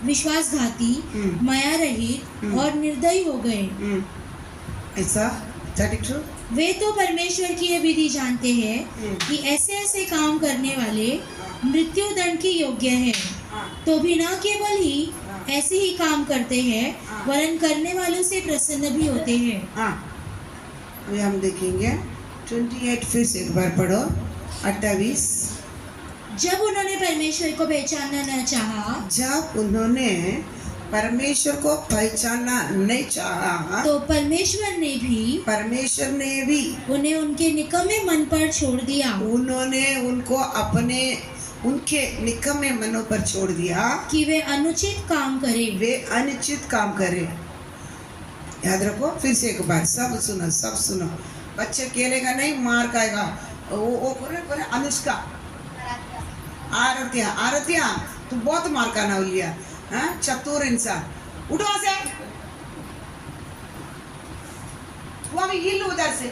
विश्वासघाती, माया रहित और निर्दयी हो गए। ऐसा वे तो परमेश्वर की यह विधि जानते हैं कि ऐसे ऐसे काम करने वाले मृत्यु दंड के योग्य है, तो भी न केवल ही ऐसे ही काम करते हैं वरन करने वालों से प्रसन्न भी होते हैं। अभी हम देखेंगे 28, फिर से एक बार पढ़ो, 28। जब उन्होंने परमेश्वर को पहचानना न चाहा, जब उन्होंने परमेश्वर को पहचानना नहीं चाहा, तो परमेश्वर ने भी उन्हें उनके निकम्मे मन पर छोड़ दिया। उन्होंने उनको उनके निकम्मे मनों पर छोड़ दिया कि वे अनुचित काम करें। वे अनुचित काम करें। याद रखो, फिर से एक बार सब सुनो। बच्चे खेलेगा नहीं, मार खाएगा। वो करे अनुष्का, आरतिया तू बहुत मार खाना लिया, चतुर इंसान, उठो से, वो अभी हिल उधर से,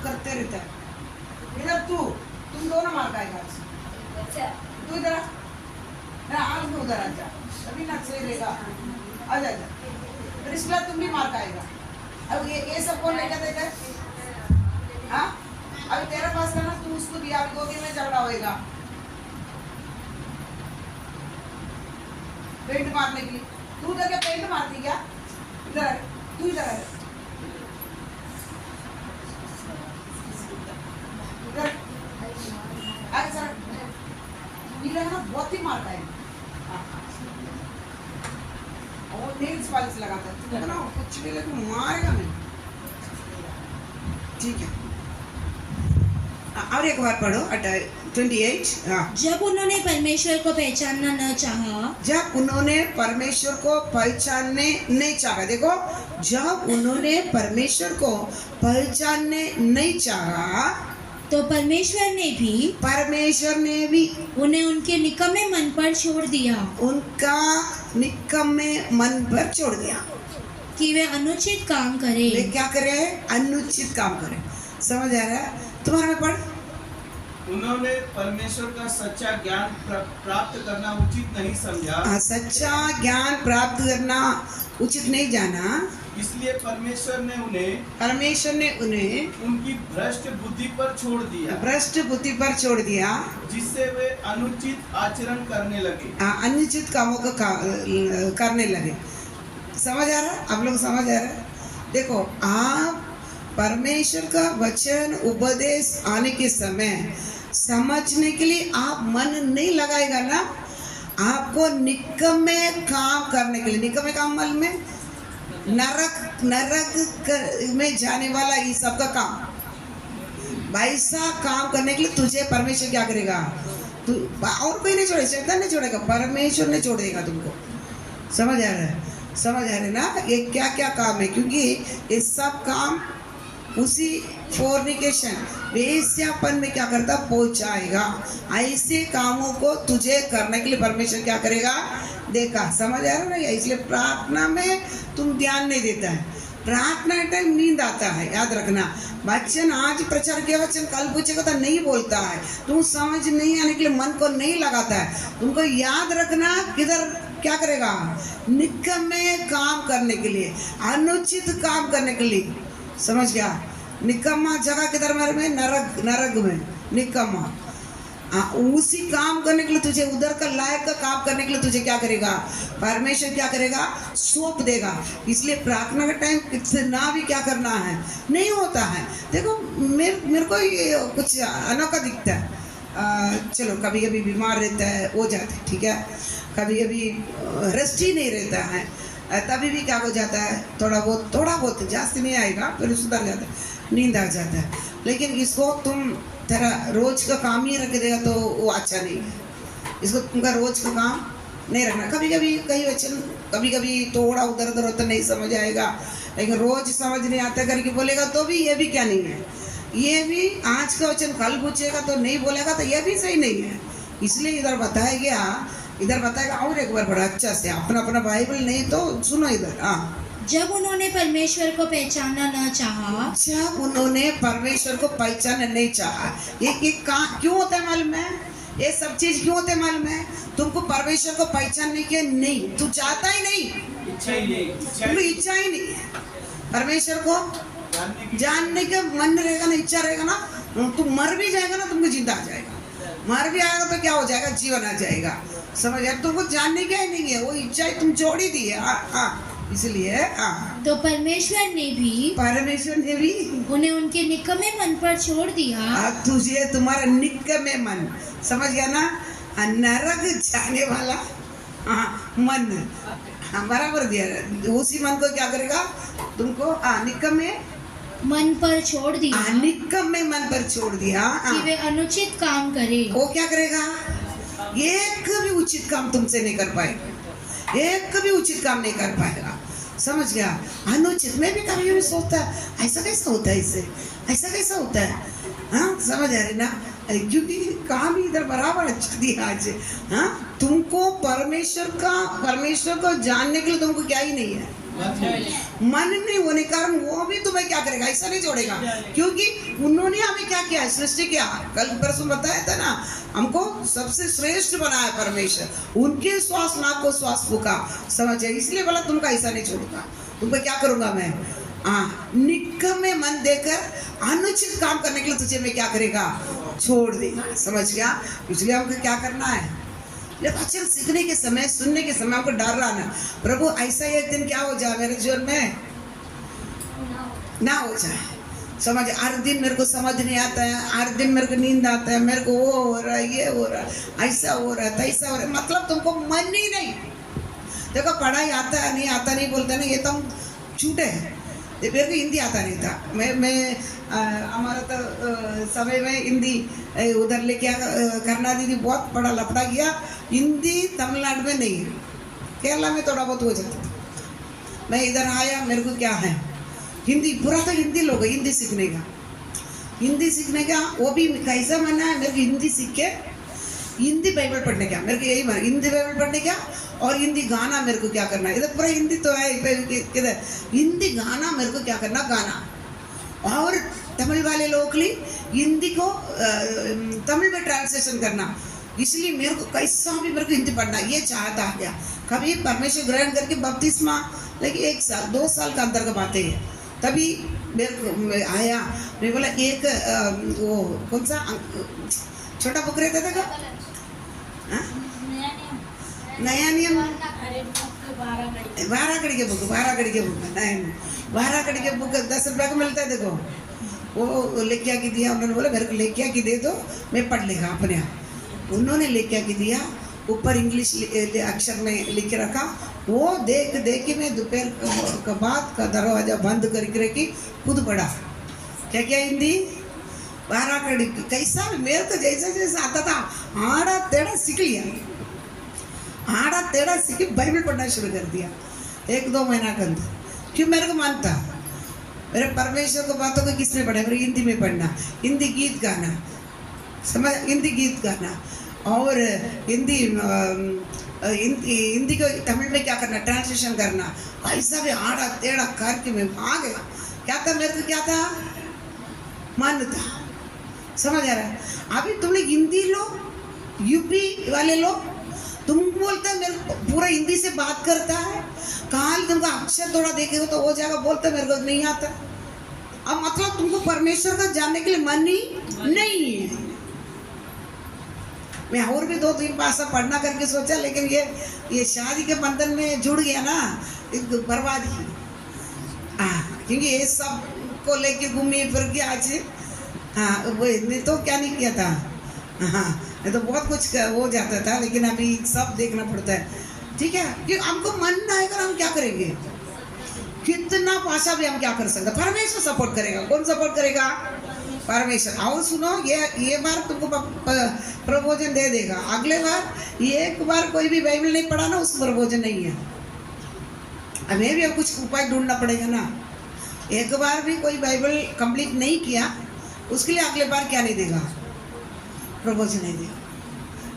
करते रहता है। इधर तुम दोनों मार खाएगा। तू इधर आज उधर आ जा, तभी ना सही रहेगा। आजा फिर इसके बाद तुम भी मार खाएगा। अब ये सब कौन लेकर देता है? हाँ, अभी तेरे पास का ना, तू उसको दिया, अभी गोदी में झगड़ा होएगा पेंट मारने के लिए। तू उधर क्या पेंट मारती क्या? इधर तू इधर आगे सर, ना बहुत ही मारता है और नेल्स पॉलिश लगाता है ना, कुछ भी लेकिन मारेगा नहीं। ठीक है, और एक बार पढ़ो 28। जब उन्होंने परमेश्वर को पहचानना न चाहा, जब उन्होंने परमेश्वर को पहचानने नहीं चाहा, देखो, जब उन्होंने परमेश्वर को पहचानने नहीं चाहा, तो परमेश्वर ने भी उन्हें उनके निकम्मे मन पर छोड़ दिया। उनका निकम्मे मन पर छोड़ दिया कि वे अनुचित काम करें। वे क्या करें? अनुचित काम करें। समझ आ रहा है तुम्हारा? पढ़। उन्होंने परमेश्वर का सच्चा ज्ञान प्राप्त करना उचित नहीं समझा। सच्चा ज्ञान प्राप्त करना उचित नहीं जाना, इसलिए परमेश्वर ने उन्हें उनकी भ्रष्ट बुद्धि पर छोड़ दिया, जिससे वे अनुचित आचरण करने लगे। अनुचित कामों को करने लगे। समझ आ रहा है? आप लोग समझ आ रहा है? देखो, आप परमेश्वर का वचन उपदेश आने के समय समझने के लिए आप मन नहीं लगाएगा ना, आपको निकम्मे काम करने के लिए, निकम्मे काम में नरक में जाने वाला ये सब का काम, वैसा काम करने के लिए तुझे परमेश्वर क्या करेगा? तू और कोई नहीं छोड़ेगा, शैतान नहीं छोड़ेगा, परमेश्वर ने छोड़ देगा तुमको। समझ आ रहा है ना? ये क्या क्या काम है, क्योंकि ये सब काम उसी फोर्निकेशन, वेश्यापन में क्या करता? पहुंचाएगा। ऐसे कामों को तुझे करने के लिए परमेश्वर क्या करेगा? देखा। समझ आ रहा है ना? इसलिए प्रार्थना में तुम ध्यान नहीं देता है, प्रार्थना टाइम नींद आता है, याद रखना। वचन आज प्रचार किया, वचन कल पूछेगा तो नहीं बोलता है, तुम समझ नहीं आने के लिए मन को नहीं लगाता है। तुमको याद रखना किधर क्या करेगा, निकम्मे काम करने के लिए, अनुचित काम करने के लिए, समझ गया। निकम्मा जगह किधर में, नरक, नरक में निकम्मा। उसी काम करने के लिए तुझे, उधर का लायक का काम करने के लिए तुझे क्या करेगा, परमेश्वर क्या करेगा, सौंप देगा। इसलिए प्रार्थना का टाइम कितना भी क्या करना है नहीं होता है। देखो मेरे को ये कुछ अनोखा दिखता है। चलो कभी कभी बीमार रहता है, हो जाता है, ठीक है। कभी कभी रेस्ट ही नहीं रहता है, तभी भी क्या हो जाता है, थोड़ा बहुत जास्ती नहीं आएगा, फिर सुधर जाता है, नींद आ जाता है। लेकिन इसको तुम तेरा रोज का काम ही रख देगा तो वो अच्छा नहीं है। इसको तुमका रोज का काम नहीं रखना। कभी कभी कई वचन कभी कभी थोड़ा उधर उधर होता नहीं समझ आएगा, लेकिन रोज समझ नहीं आता करके बोलेगा तो भी ये भी क्या नहीं है। ये भी आज का वचन कल पूछेगा तो नहीं बोलेगा तो ये भी सही नहीं है। इसलिए इधर बताया गया, इधर बताएगा और एक बार बड़ा अच्छा से अपना अपना बाइबल नहीं तो सुनो इधर। हाँ, जब उन्होंने परमेश्वर को पहचानना न चाहा, जब उन्होंने परमेश्वर को पहचानना नहीं चाहा, ये क्यों होता है मालूम है? ये सब चीज क्यों होते हैं मालूम है? तुमको परमेश्वर को पहचानने के नहीं, तू चाहता ही नहीं, तुमको इच्छा ही नहीं है परमेश्वर को जानने का मन रहेगा ना, इच्छा रहेगा ना, तुम मर भी जाएगा ना, तुमको जिंदा आ जाएगा। मर भी आएगा तो क्या हो जाएगा, जीवन आ जाएगा, समझ आया। तुमको जानने का ही नहीं है, वो इच्छा तुम छोड़ ही दी है। इसलिए तो परमेश्वर ने भी उन्हें उनके निकम्मे मन पर छोड़ दिया। तुझे तुम्हारा निकम्मे मन, समझ गया ना, नरक जाने वाला मन, बराबर दिया। उसी मन को क्या करेगा तुमको, निकम्मे मन पर छोड़ दिया, निकम्मे मन पर छोड़ दिया कि वे अनुचित काम करे। वो क्या करेगा, एक भी उचित काम तुमसे नहीं कर पाएगा, एक भी उचित काम नहीं कर पाएगा, समझ गया। अनुचित में भी कभी कभी सोचता है ऐसा कैसा होता है, इससे ऐसा कैसा होता है, हाँ समझ आ रही ना। अरे क्योंकि काम ही इधर बराबर अच्छा दिया आज। हाँ, तुमको परमेश्वर को जानने के लिए तुमको क्या ही नहीं है, मन नहीं होने के कारण वो भी तुम्हें क्या करेगा, ऐसा नहीं छोड़ेगा। क्योंकि उन्होंने हमें क्या किया, सृष्टि किया, कल परसों बताया था ना, हमको सबसे श्रेष्ठ बनाया परमेश्वर, उनके श्वास नाक को श्वास फूका, समझे। इसलिए बोला तुमको ऐसा नहीं छोड़ूंगा, तुमको क्या करूंगा मैं, निकम्मे मन देकर अनुचित काम करने के लिए तुझे मैं क्या करेगा, छोड़ देगा, समझ गया। इसलिए हमको क्या करना है, जब वचन सीखने के समय, सुनने के समय हमको डर रहा ना, प्रभु ऐसा एक दिन क्या हो जाए मेरे जीवन में ना हो जाए, समझ। हर दिन मेरे को समझ नहीं आता है, हर दिन मेरे को नींद आता है, मेरे को वो हो रहा है, ये हो रहा है, ऐसा हो रहा है, ऐसा हो रहा है, मतलब तुमको मन ही नहीं। देखो पढ़ाई आता है नहीं, आता नहीं बोलते ना, ये तो हम झूठे हैं। मेरे को हिंदी आता नहीं था, मैं हमारा तो समय में हिंदी उधर लेके करना दीदी बहुत बड़ा लफड़ा किया। हिंदी तमिलनाडु में नहीं, केरला में थोड़ा बहुत हो जाता था। मैं इधर आया, मेरे को क्या है हिंदी, पूरा तो हिंदी लोग हिंदी सीखने का वो भी कैसा मना है, मेरे को हिंदी सीख के हिंदी बाइबल पढ़ने का, मेरे को यही मन, हिंदी बाइबल पढ़ने का और हिंदी गाना मेरे को क्या करना है। इधर पूरा हिंदी तो है, किधर हिंदी गाना मेरे को क्या करना, गाना। और तमिल वाले लोगों के लिए हिंदी को तमिल में ट्रांसलेशन करना। इसलिए मेरे को कैसा भी मेरे को हिंदी पढ़ना ये चाहता आ गया। कभी परमेश्वर ग्रहण करके बपतिस्मा लेकिन 1 साल 2 साल का अंदर का बातें है, तभी मेरे को आया। मैं बोला एक वो कौन सा छोटा बुक रहता था का नया नियम 12 कड़ी के बुक 12 कड़ी के बुक 10 रुपये का मिलता है। देखो वो लेके आके दिया, उन्होंने बोला मेरे को लेके आके दे दो, मैं पढ़ लेगा अपने आप। उन्होंने लेके आके दिया, ऊपर इंग्लिश अक्षर में लिख रखा। वो देख के मैं दोपहर का बाद का दरवाजा बंद करके रखी, खुद पढ़ा। क्या क्या हिंदी 12 कड़ी कैसा मेरे को जैसा जैसा आता था आड़ा टेढ़ा सीख लिया, आड़ा टेढ़ा सीख बाइबल पढ़ना शुरू कर दिया 1-2 महीना के अंदर। क्यों मेरे को मानता मेरे परमेश्वर को बातों को किसने पढ़ा, मेरे हिंदी में पढ़ना, हिंदी गीत गाना, समझ, हिंदी गीत गाना और हिंदी हिंदी को तमिल में क्या करना, ट्रांसलेशन करना, ऐसा भी आड़ा टेढ़ा करके मैं आ गया। क्या था मेरे को, क्या था, मन था। समझ आ रहा है? अभी तुम लोग हिंदी लोग, यूपी वाले लोग, तुम बोलते हैं मेरे पूरा हिंदी से बात करता है, कहाँ तुमको अक्षर थोड़ा देखे हो तो वो जाएगा, बोलते मेरे को नहीं आता। अब मतलब तुमको परमेश्वर का जानने के लिए मन ही नहीं है। मैं और भी 2-3 भाषा पढ़ना करके सोचा, लेकिन ये शादी के बंधन में जुड़ गया ना, एक बर्बादी। क्योंकि ये सब को लेके घूमी फिर के आज, वो नहीं तो क्या नहीं किया था, नहीं तो बहुत कुछ हो जाता था, लेकिन अभी सब देखना पड़ता है। ठीक है, कि हमको मन ना आएगा, हम क्या करेंगे? कितना भाषा भी हम क्या कर सकते? परमेश्वर सपोर्ट करेगा। कौन सपोर्ट करेगा? परमेश्वर। और सुनो, ये बार तुमको प्रवचन दे देगा, अगले बार एक बार कोई भी बाइबल नहीं पढ़ा ना, उसको प्रवचन नहीं है। हमें भी अब कुछ उपाय ढूंढना पड़ेगा ना। एक बार भी कोई बाइबल कंप्लीट नहीं किया, उसके लिए अगले बार क्या नहीं देगा? प्रवचन नहीं देगा।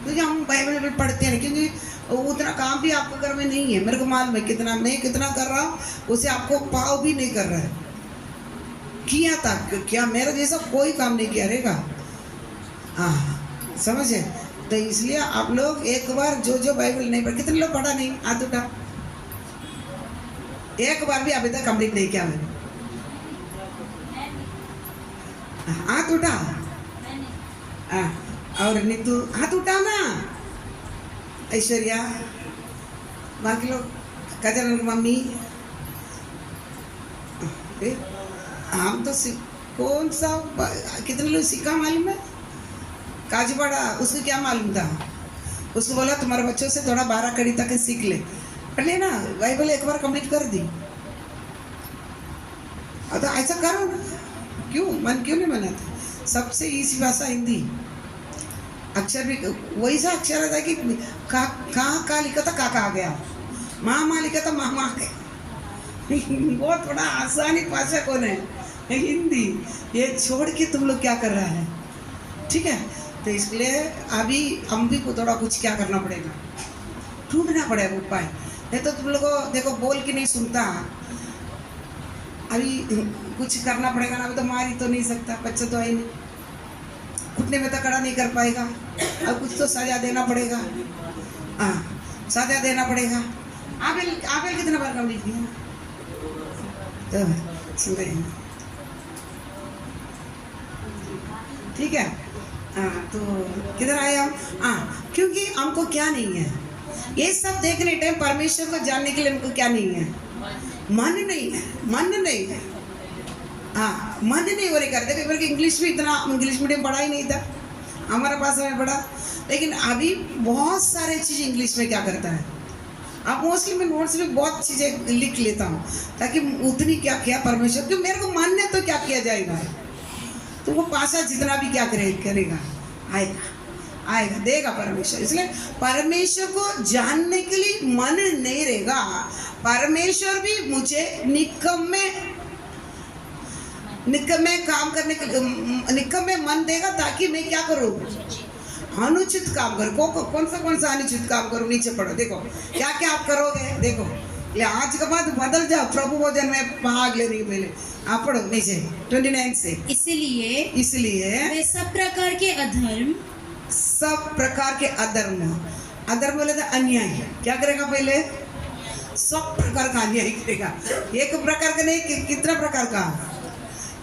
क्योंकि हम बाइबल पढ़ते हैं, क्योंकि उतना काम भी आपके घर में नहीं है। मेरे को मालूम है कितना मैं कितना कर रहा हूँ, उसे आपको पाव भी नहीं कर रहा है। किया था क्या? मेरा जैसा कोई काम नहीं किया रहेगा। हाँ, समझे? तो इसलिए आप लोग एक बार जो बाइबल नहीं पढ़, कितने लोग पढ़ा नहीं? हाथ उठा। एक बार भी अभी तक कंप्लीट नहीं किया मैंने। हाथ उठा। और नीतू हाथ उठा ना। ऐश्वर्या, बाकी लोग, कजन की मम्मी, हम तो कौन सा कितने लोग सीखा मालूम है? काजूपाड़ा, उसको क्या मालूम था? उसको बोला तुम्हारे बच्चों से थोड़ा 12 कड़ी तक सीख ले, पढ़ ले ना, बाइबल एक बार कंप्लीट कर दी। तो ऐसा करो ना, क्यों मन क्यों नहीं बनाता? सबसे इजी भाषा हिंदी। अक्षर भी वही सा अक्षर था कि का लिखा था का आ गया, माँ लिखा था माँ आ गया। बहुत बड़ा आसानी भाषा कौन है? हिंदी। ये छोड़ के तुम लोग क्या कर रहा है? ठीक है, तो इसलिए अभी हम भी को थोड़ा कुछ क्या करना पड़ेगा, ढूंढना पड़ेगा उपाय। नहीं तो तुम लोग को देखो बोल के नहीं सुनता, अभी कुछ करना पड़ेगा ना। अभी तो मार ही तो नहीं सकता, बच्चा तो है नहीं, घुटने में तो खड़ा नहीं कर पाएगा। अब कुछ तो सजा देना पड़ेगा। सजा देना पड़ेगा। आबिल कितना बार कंप्लीट किया? तो सुन रहे हैं, ठीक है। तो किधर आए हम? क्योंकि हमको क्या नहीं है, ये सब देखने टाइम परमेश्वर को जानने के लिए हमको क्या नहीं है? मन नहीं है। मन नहीं है। मन नहीं हो रही करते। क्योंकि इंग्लिश भी इतना, इंग्लिश मीडियम पढ़ा ही नहीं था, हमारा पास में पढ़ा। लेकिन अभी बहुत सारे चीज़ इंग्लिश में क्या करता है। अब मोस्टली मैं नोट्स में बहुत चीज़ें लिख लेता हूँ, ताकि उतनी क्या किया परमेश्वर, क्योंकि मेरे को मन है तो क्या किया जाएगा। तो वो पासा जितना भी क्या करेगा, आएगा देगा परमेश्वर। इसलिए परमेश्वर को जानने के लिए मन नहीं रहेगा। परमेश्वर भी मुझे निकम्मे काम करने के लिए, निकम्मे मन देगा, ताकि मैं क्या करूँ? अनुचित काम करूँ। कौन सा अनुचित काम करूँ? नीचे पढ़ो, देखो क्या क्या आप करोगे। देखो ये आज के बाद बदल जाओ, प्रभु भोजन में भाग लेने के पहले आप पढ़ो नीचे 29 से। इसलिए वे सब प्रकार के अधर्म, अधर्म बोले तो अन्याय। क्या करेगा? पहले सब प्रकार का अन्याय करेगा। एक प्रकार का नहीं, कितना प्रकार का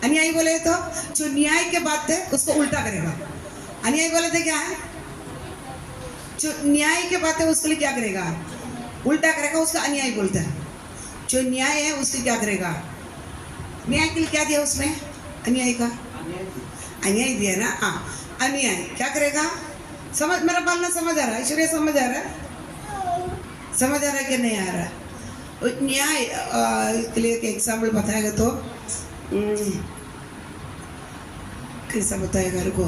अन्याय बोले तो जो न्याय के बात है उसको उल्टा करेगा। अन्याय बोले थे क्या है? जो न्याय के बात है उसके लिए क्या करेगा? उल्टा करेगा, उसका अन्याय बोलता है। जो न्याय है उसके क्या करेगा? न्याय के लिए क्या दिया उसमें? अन्याय का अन्याय दिया ना। अन्याय क्या करेगा? समझ, मेरा बोलना समझ आ रहा है? ऐश्वर्या समझ आ रहा है? समझ आ रहा है कि नहीं आ रहा है? न्याय के लिए एक एग्जाम्पल बताएगा तो कैसा बताएगा? रुको,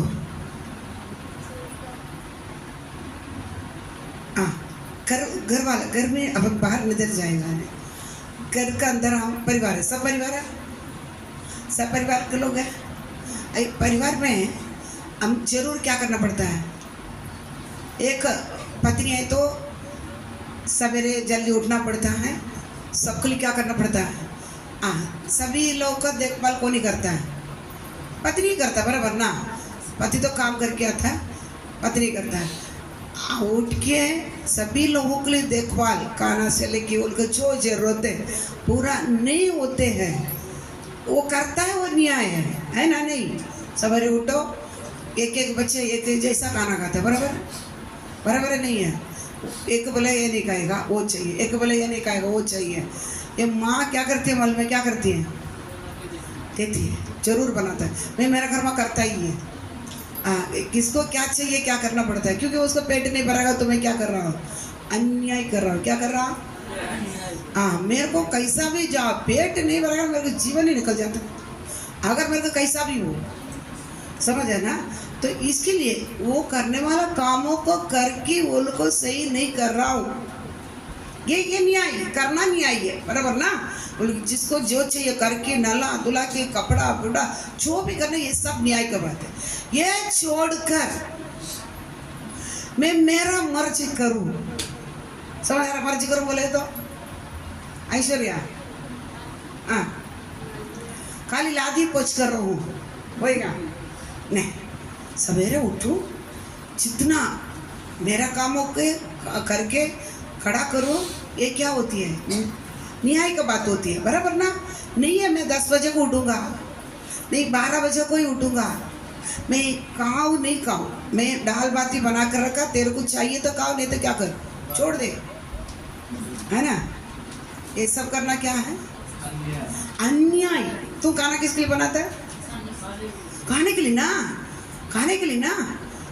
घर वाला, घर में अब बाहर नजर जाएगा। घर का अंदर हम परिवार है, सब परिवार के लोग हैं। परिवार में हम जरूर क्या करना पड़ता है? एक पत्नी है तो सवेरे जल्दी उठना पड़ता है, सबके लिए क्या करना पड़ता है? सभी लोग का देखभाल कौन ही करता है? पत्नी करता, बराबर ना? पति तो काम करके आता है, पत्नी करता है। उठ के सभी लोगों के लिए देखभाल खाना से लेके उनको जो जरूरत है पूरा नहीं होते हैं, वो करता है, वो न्याय है ना? नहीं, सवेरे उठो, एक एक बच्चे एक एक जैसा खाना खाता है, बराबर बराबर है नहीं है? एक बोले ये नहीं खाएगा वो चाहिए, एक बोले ये नहीं खाएगा वो चाहिए। ये माँ क्या करती है, मल में क्या करती है? देती है, जरूर बनाता है। मैं मेरा घर में करता ही है। किसको क्या चाहिए क्या करना पड़ता है, क्योंकि उसको पेट नहीं भरेगा तो मैं क्या कर रहा हूँ? अन्याय कर रहा हूँ। क्या कर रहा हूँ? मेरे को कैसा भी जाओ, पेट नहीं भरेगा मेरे को जीवन ही निकल जाता, अगर मेरे को कैसा भी हो, समझ है ना? तो इसके लिए वो करने वाला कामों को करके उनको सही नहीं कर रहा हूँ, ये न्याय करना न्याय है, बराबर ना? जिसको जो चाहिए करके नला धुला के कपड़ा बुड़ा जो भी करना, ये सब न्याय का बात है। ये छोड़कर मैं मेरा मर्जी करूं, समझ रहा? मर्जी करूं बोले तो ऐश्वर्या खाली लादी पोछ कर रहा हूँ, होएगा नहीं? सवेरे उठूं, जितना मेरा कामों के करके खड़ा करो, ये क्या होती है? न्याय का बात होती है, बराबर ना? नहीं है मैं 10 बजे को उठूँगा, नहीं 12 बजे को ही उठूँगा, मैं खाऊँ नहीं खाऊँ, मैं दाल बाती बना कर रखा, तेरे को चाहिए तो खाओ, नहीं तो क्या कर, छोड़ दे, है ना? ये सब करना क्या है? अन्याय। तू खाना किसके लिए बनाता है? खाने के लिए ना, खाने के लिए ना।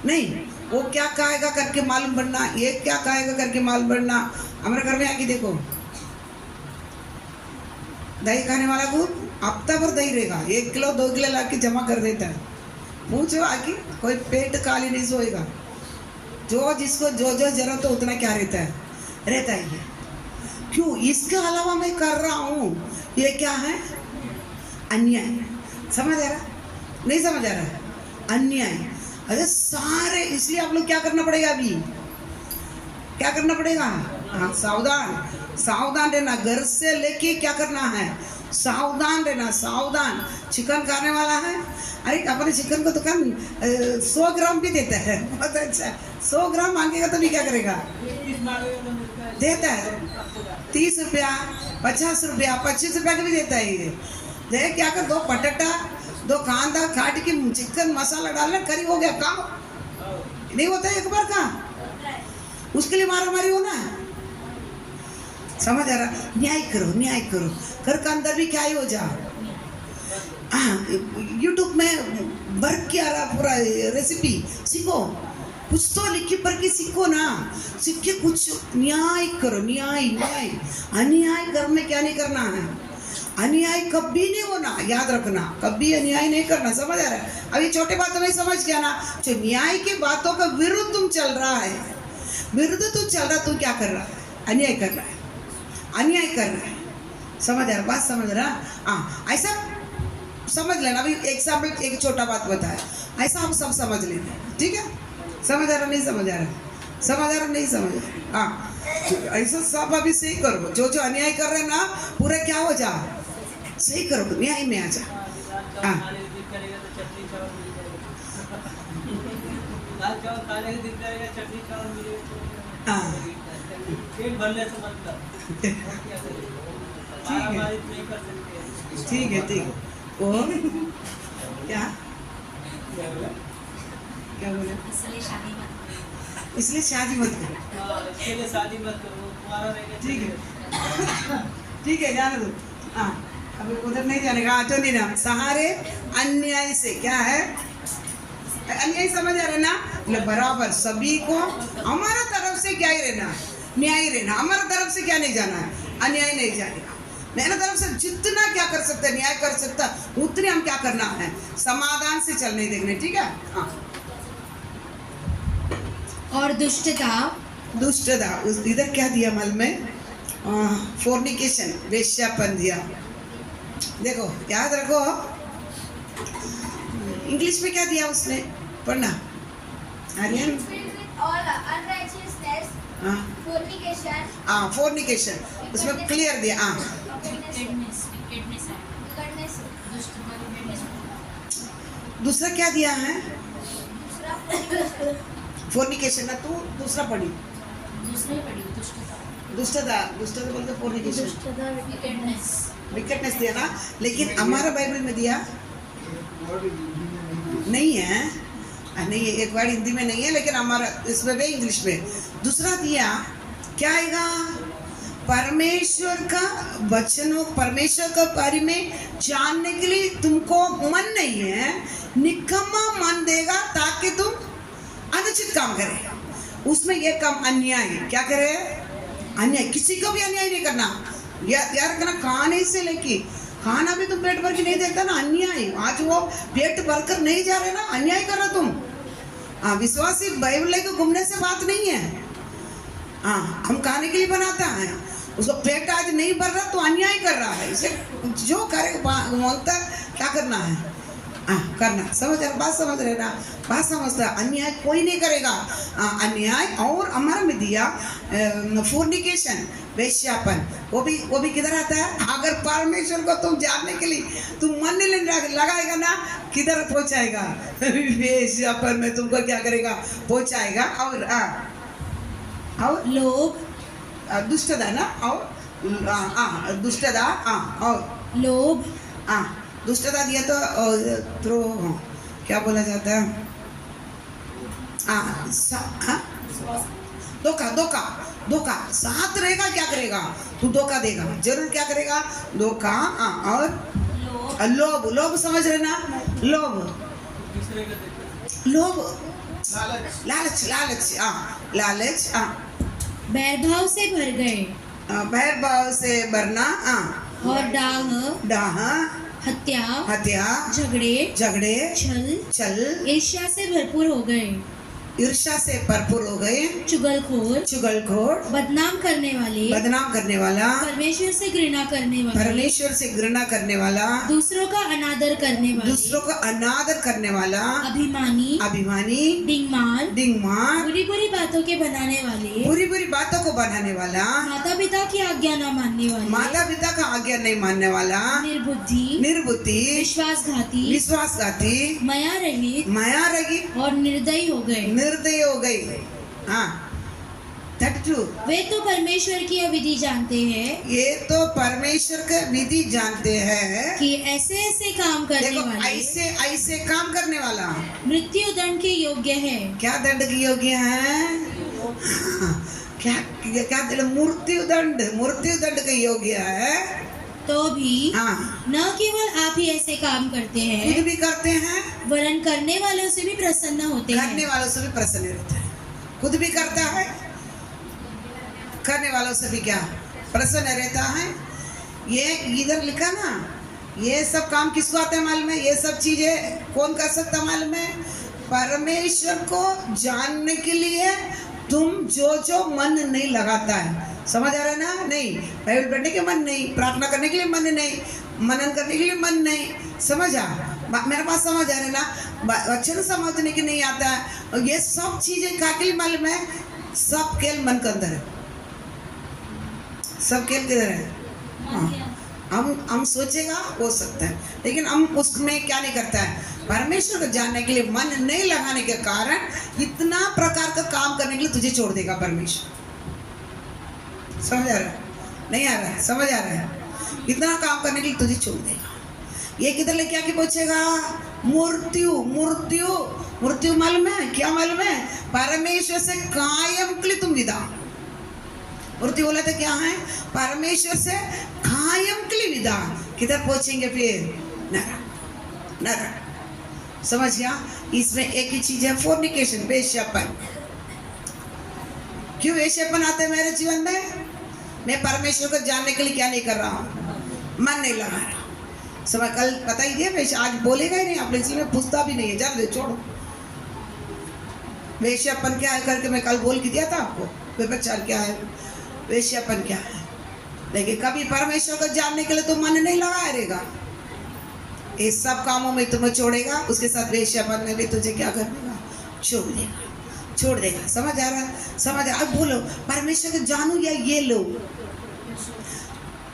नहीं, वो क्या खाएगा करके मालूम पड़ना, ये क्या खाएगा करके मालूम पड़ना। हमारे घर में आके देखो, दही खाने वाला को हफ्ता भर दही रहेगा, 1 किलो 2 किलो ला के जमा कर देता है। पूछो आके, कोई पेट खाली नहीं सोएगा। जो जिसको जो जो जरूरत हो उतना क्या रहता है, रहता ही है। क्यों? इसके अलावा मैं कर रहा हूँ, ये क्या है? अन्याय। समझ आ रहा? नहीं समझ आ रहा? अन्याय। अरे सारे, इसलिए आप लोग क्या करना पड़ेगा? अभी क्या करना पड़ेगा? हाँ, सावधान सावधान रहना। घर से लेके क्या करना है? सावधान रहना, सावधान। चिकन खाने वाला है, अरे अपने चिकन को दुकान 100 ग्राम भी देता है, बहुत अच्छा। 100 ग्राम मांगेगा तो भी क्या करेगा? देता है 30 रुपया, 50 रुपया, 25 रुपया का भी देता है। ये देख क्या कर, 2 पटाटा 2 कांदा काट के चिकन मसाला डालना, करी हो गया काम। नहीं होता है एक बार का, उसके लिए मारा मारी होना है। समझ आ रहा? न्याय करो, न्याय करो। घर का अंदर भी क्या ही हो जा। यूट्यूब में वर्क किया रहा, पूरा रेसिपी सीखो, कुछ तो लिखी पर के सीखो ना, सीख के कुछ न्याय करो। न्याय न्याय अन्याय घर में क्या नहीं करना है? अन्याय कभी नहीं होना, याद रखना, कभी अन्याय नहीं करना। समझ आ रहा है? अभी छोटे बातों में समझ गया ना? जो न्याय की बातों का विरुद्ध तुम चल रहा है, विरुद्ध तू चल रहा, तू क्या कर रहा है? अन्याय कर रहा है, अन्याय कर रहा है। समझ आ रहा? बात समझ रहा? हाँ, ऐसा समझ लेना। अभी एग्जाम्पल, एक छोटा बात बताया, ऐसा हम सब समझ लेना, ठीक है? समझ आ रहा? नहीं समझ आ रहा? समझ आ रहा? नहीं समझ आ रहा? हाँ, ऐसा सब अभी सही करो। जो जो अन्याय कर रहे ना, पूरा क्या हो जा, सही करो, न्याय में आ जा। हाँ, ठीक है, ठीक है। वो क्या क्या बोले? इसलिए शादी मत करो, इसलिए शादी मत करो, तुम्हारा रहेगा। ठीक है, ठीक है, जाने दो। हाँ, अभी उधर नहीं जाने का। तो नहीं ना, सहारे अन्याय से क्या है? अन्याय समझ आ रहे ना? बराबर सभी को हमारा तरफ से क्या ही रहना, न्याय रहना। हमारा तरफ से क्या नहीं जाना है? अन्याय नहीं जाएगा। मेरे तरफ से जितना क्या कर सकते, न्याय कर सकता, उतने हम क्या करना है? समाधान से चलने देखने, ठीक है? हाँ। और दुष्टता, दुष्टता इधर क्या दिया मल में? फोर्निकेशन, वेश्यापन दिया। देखो याद रखो, इंग्लिश में क्या दिया उसने? पढ़ना आर्यन। All unrighteousness हाँ हाँ, फोर्निकेशन, उसमें क्लियर दिया। हाँ, दूसरा क्या दिया है? फोर्निकेशन ना, तू दूसरा पढ़ी। दुष्टता, दुष्टता बोलते फोर्निकेशन, विकेटनेस दिया ना, लेकिन हमारा बाइबल में दिया नहीं है। नहीं, एक वर्ड हिंदी में नहीं है, लेकिन हमारा इसमें भी इंग्लिश में दूसरा दिया। क्या आएगा? परमेश्वर का वचनों, परमेश्वर के बारे में जानने के लिए तुमको मन नहीं है, निकम्मा मन देगा ताकि तुम अनुचित काम करे। उसमें ये काम अन्याय, क्या करे? अन्याय, किसी को भी अन्याय नहीं करना। यार करना, खाने से लेके खाना भी तुम पेट भर के नहीं देता ना, अन्याय। आज वो पेट भरकर नहीं जा रहे ना, अन्याय कर रहा तुम। विश्वासी बाइबल लेके घूमने से बात नहीं है। हम खाने के लिए बनाता है, उसको पेट आज नहीं भर रहा तो अन्याय कर रहा है। इसे जो करे मांगता क्या करना है, करना। समझ रहे, बात समझ रहे ना? बात समझता, अन्याय कोई नहीं करेगा। अन्याय। और हमारा में दिया फोर्निकेशन, वेश्यापन, वो भी किधर आता है? अगर परमेश्वर को तुम जानने के लिए तुम मन नहीं लगाएगा ना, किधर पहुंचाएगा? वेश्यापन में तुमको क्या करेगा? पहुंचाएगा। और लोभ, दुष्टता ना, और दुष्टता, और लोभ, दुष्टता दिया तो क्या बोला जाता है? धोखा साथ रहेगा, क्या करेगा? तू धोखा देगा, जरूर क्या करेगा? धोखा। और लोभ समझ रहे ना? लोभ, लालच। बैरभाव से भर गए, बैरभाव से भरना। और डाह, हत्या, झगड़े, छल, ईर्ष्या से भरपूर हो गए, चुगलखोर, बदनाम करने वाला, परमेश्वर से घृणा करने वाला, दूसरों का अनादर करने वाला, अभिमानी, डिंगमार, बुरी बातों को बनाने वाला, माता पिता का आज्ञा नहीं मानने वाला, निर्बुद्धि, विश्वासघाती, माया रहित और निर्दयी हो गए। 32। वे तो परमेश्वर की यह विधि जानते हैं, ये तो परमेश्वर का विधि जानते हैं कि ऐसे काम करने वाले, ऐसे काम करने वाला मृत्यु दंड के योग्य है। क्या दंड के योग्य है? क्या मृत्यु दंड के योग्य है। तो भी न केवल आप ही ऐसे काम करते हैं, खुद भी करते हैं, वरन करने वालों से भी प्रसन्न होते हैं। करने वालों से भी प्रसन्न रहते हैं। खुद भी करता है, करने वालों से भी क्या प्रसन्न रहता है। ये इधर लिखा ना, ये सब काम किसको आते हैं मालूम है? ये सब चीजें कौन कर सकता मालूम है? परमेश्वर को जानने के लिए तुम जो मन नहीं लगाता है। समझ आ रहा है ना? नहीं, बाइबल पढ़ने के मन नहीं, प्रार्थना करने के लिए मन नहीं, मनन करने के लिए मन नहीं। समझ आ मेरे पास समझ आ रहा है ना? वचन समझने के नहीं आता है। ये सब चीजें का के लिए मालूम है? सब खेल मन के अंदर है। सब खेल किधर है? हम सोचेगा हो सकता है, लेकिन हम उसमें क्या नहीं करता है? परमेश्वर को जानने के लिए मन नहीं लगाने के कारण इतना प्रकार का काम करने के लिए तुझे छोड़ देगा परमेश्वर। समझ आ रहा है? नहीं आ रहा है? समझ आ रहा है? इतना काम करने के लिए तुझे छोड़ देगा। ये किधर लेके आके पहुंचेगा? मृत्यु मालूम है? क्या मालूम है? परमेश्वर से कायम के लिए तुम विदा। मृत्यु बोला था क्या है? परमेश्वर से कायम के लिए विदा। किधर पहुंचेंगे फिर? नरक। समझ गया? इसमें एक ही चीज है, फोर्निकेशन, वेश्यापन। क्यों वेश्यापन आता है मेरे जीवन में? मैं परमेश्वर को जानने के लिए क्या नहीं कर रहा हूँ? मन नहीं लगा रहा। समय कल पता ही दिया, आज बोलेगा ही नहीं, आपने इसलिए पूछता भी नहीं है। जब दे छोड़ो, वेश्यापन क्या है करके मैं कल बोल के दिया था आपको। व्यभिचार क्या है, वेश्यापन क्या है। लेकिन कभी परमेश्वर को जानने के लिए तो मन नहीं लगा रहेगा। ये सब कामों में तुम्हें छोड़ेगा, उसके साथ वेश्यापन में भी तुझे क्या कर देगा? छोड़ देगा। छोड़ देगा। समझ आ रहा है? समझ अब बोलो परमेश्वर को जानू या ये लो।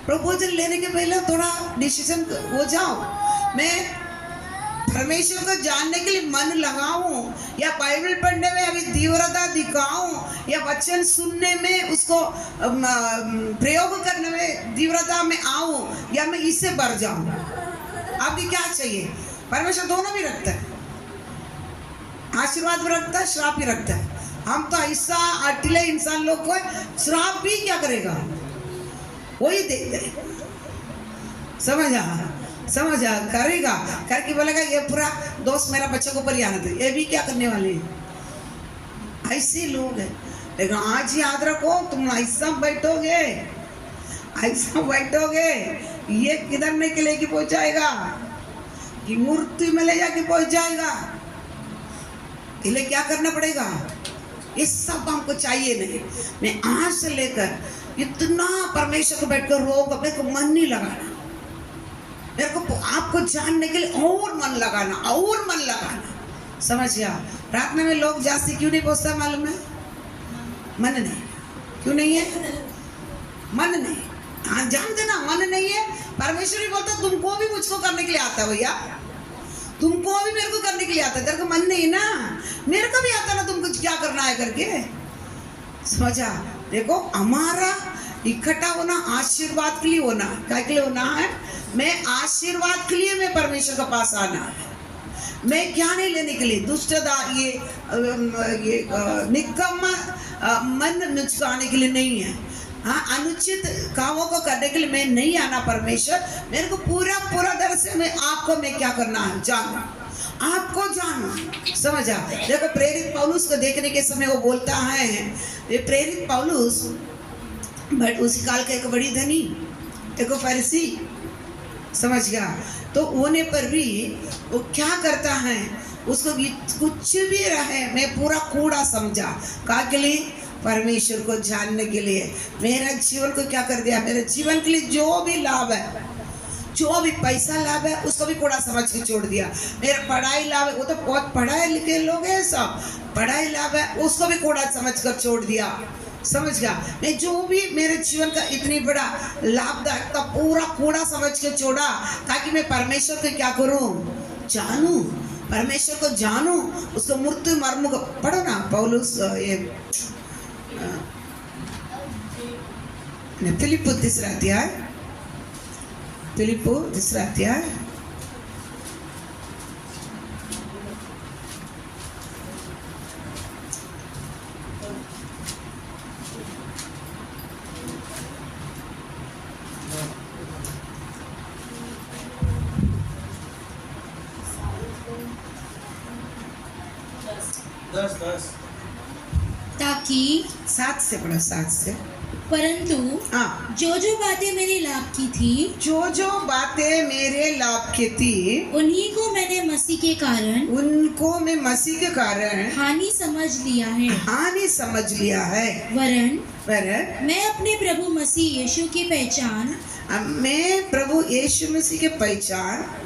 प्रपोजल लेने के पहले थोड़ा डिसीजन हो जाओ। मैं परमेश्वर को जानने के लिए मन लगाऊं या बाइबल पढ़ने में अभी तीव्रता दिखाऊं या वचन सुनने में उसको प्रयोग करने में तीव्रता में आऊं या मैं इससे बढ़ जाऊं। आपकी क्या चाहिए? परमेश्वर दोनों भी रखता है, आशीर्वाद भी रखता है, श्राप भी रखता है। हम तो ऐसा अटिले इंसान लोग को श्राप भी क्या करेगा वही देते हैं। समझा करेगा करके बोलेगा ये पूरा दोस्त मेरा बच्चे को ऊपर ही आना था, ये भी क्या करने वाले हैं। ऐसे लोग हैं। लेकिन आज याद रखो तुम ऐसा बैठोगे ये किधर नहीं के लेके पहुंचाएगा कि मूर्ति में ले जाके पहुंच जाएगा। इसलिए क्या करना पड़ेगा? ये सब हमको चाहिए नहीं। मैं आज से लेकर इतना परमेश्वर को बैठकर रोग मेरे को मन नहीं लगाना, मेरे को आपको जानने के लिए और मन लगाना। समझ गया? प्रार्थना में लोग जास्ती क्यों नहीं पहुंचता मालूम है? मन नहीं। क्यों नहीं है? मन नहीं। हाँ जान देना मन नहीं है। परमेश्वर भी बोलता तुमको भी मुझको करने के लिए आता है भैया, तुमको भी मेरे को करने के लिए आता है। तेरे को मन नहीं ना, मेरे को भी आता ना तुमको क्या करना है करके। समझा? देखो हमारा इकट्ठा होना आशीर्वाद के लिए होना। क्या के लिए होना है? मैं आशीर्वाद के लिए मैं परमेश्वर के पास आना है। मैं क्या नहीं लेने के लिए दुष्टता ये निकम्मा मन नुचकाने के लिए नहीं है। हाँ अनुचित कामों को करने के लिए मैं नहीं आना। परमेश्वर मेरे को पूरा तरह से मैं आपको मैं क्या करना है जानना, आपको जानना। समझा? देखो प्रेरित पौलुस को देखने के समय वो बोलता है, ये प्रेरित पौलुस बट उसी काल का एक बड़ी धनी एक फरीसी, समझ गया? तो होने पर भी वो क्या करता है, उसको कुछ भी रहे मैं पूरा कूड़ा समझा। का के लिए? परमेश्वर को जानने के लिए। मेरा जीवन को क्या कर दिया? मेरे जीवन के लिए जो भी लाभ है, जो भी पैसा लाभ है उसको भी कूड़ा समझ के छोड़ दिया। मेरा पढ़ाई लाभ है, वो तो बहुत पढ़ाए लिखे लोग हैं सब, पढ़ाई लाभ है उसको भी कूड़ा समझ कर छोड़ दिया। समझ गया? मैं जो भी मेरे जीवन का इतनी बड़ा लाभदायक था पूरा कूड़ा समझ के छोड़ा, ताकि मैं परमेश्वर को क्या करूं? जानूं, परमेश्वर को जानूं, उसको मृत्यु मर्म को पढ़ो ना। पौलुस ये फिलिप्पो 3 अध्याय, फिलिप्पो 3 अध्याय ताकि 7 से पढ़ो, 7 से। परंतु हाँ, जो बातें मेरे लाभ की थी, जो बातें मेरे लाभ की थी, उन्हीं को मैंने मसीह के कारण, उनको मैं मसीह के कारण हानि समझ लिया है। वरन मैं अपने प्रभु मसीह यीशु की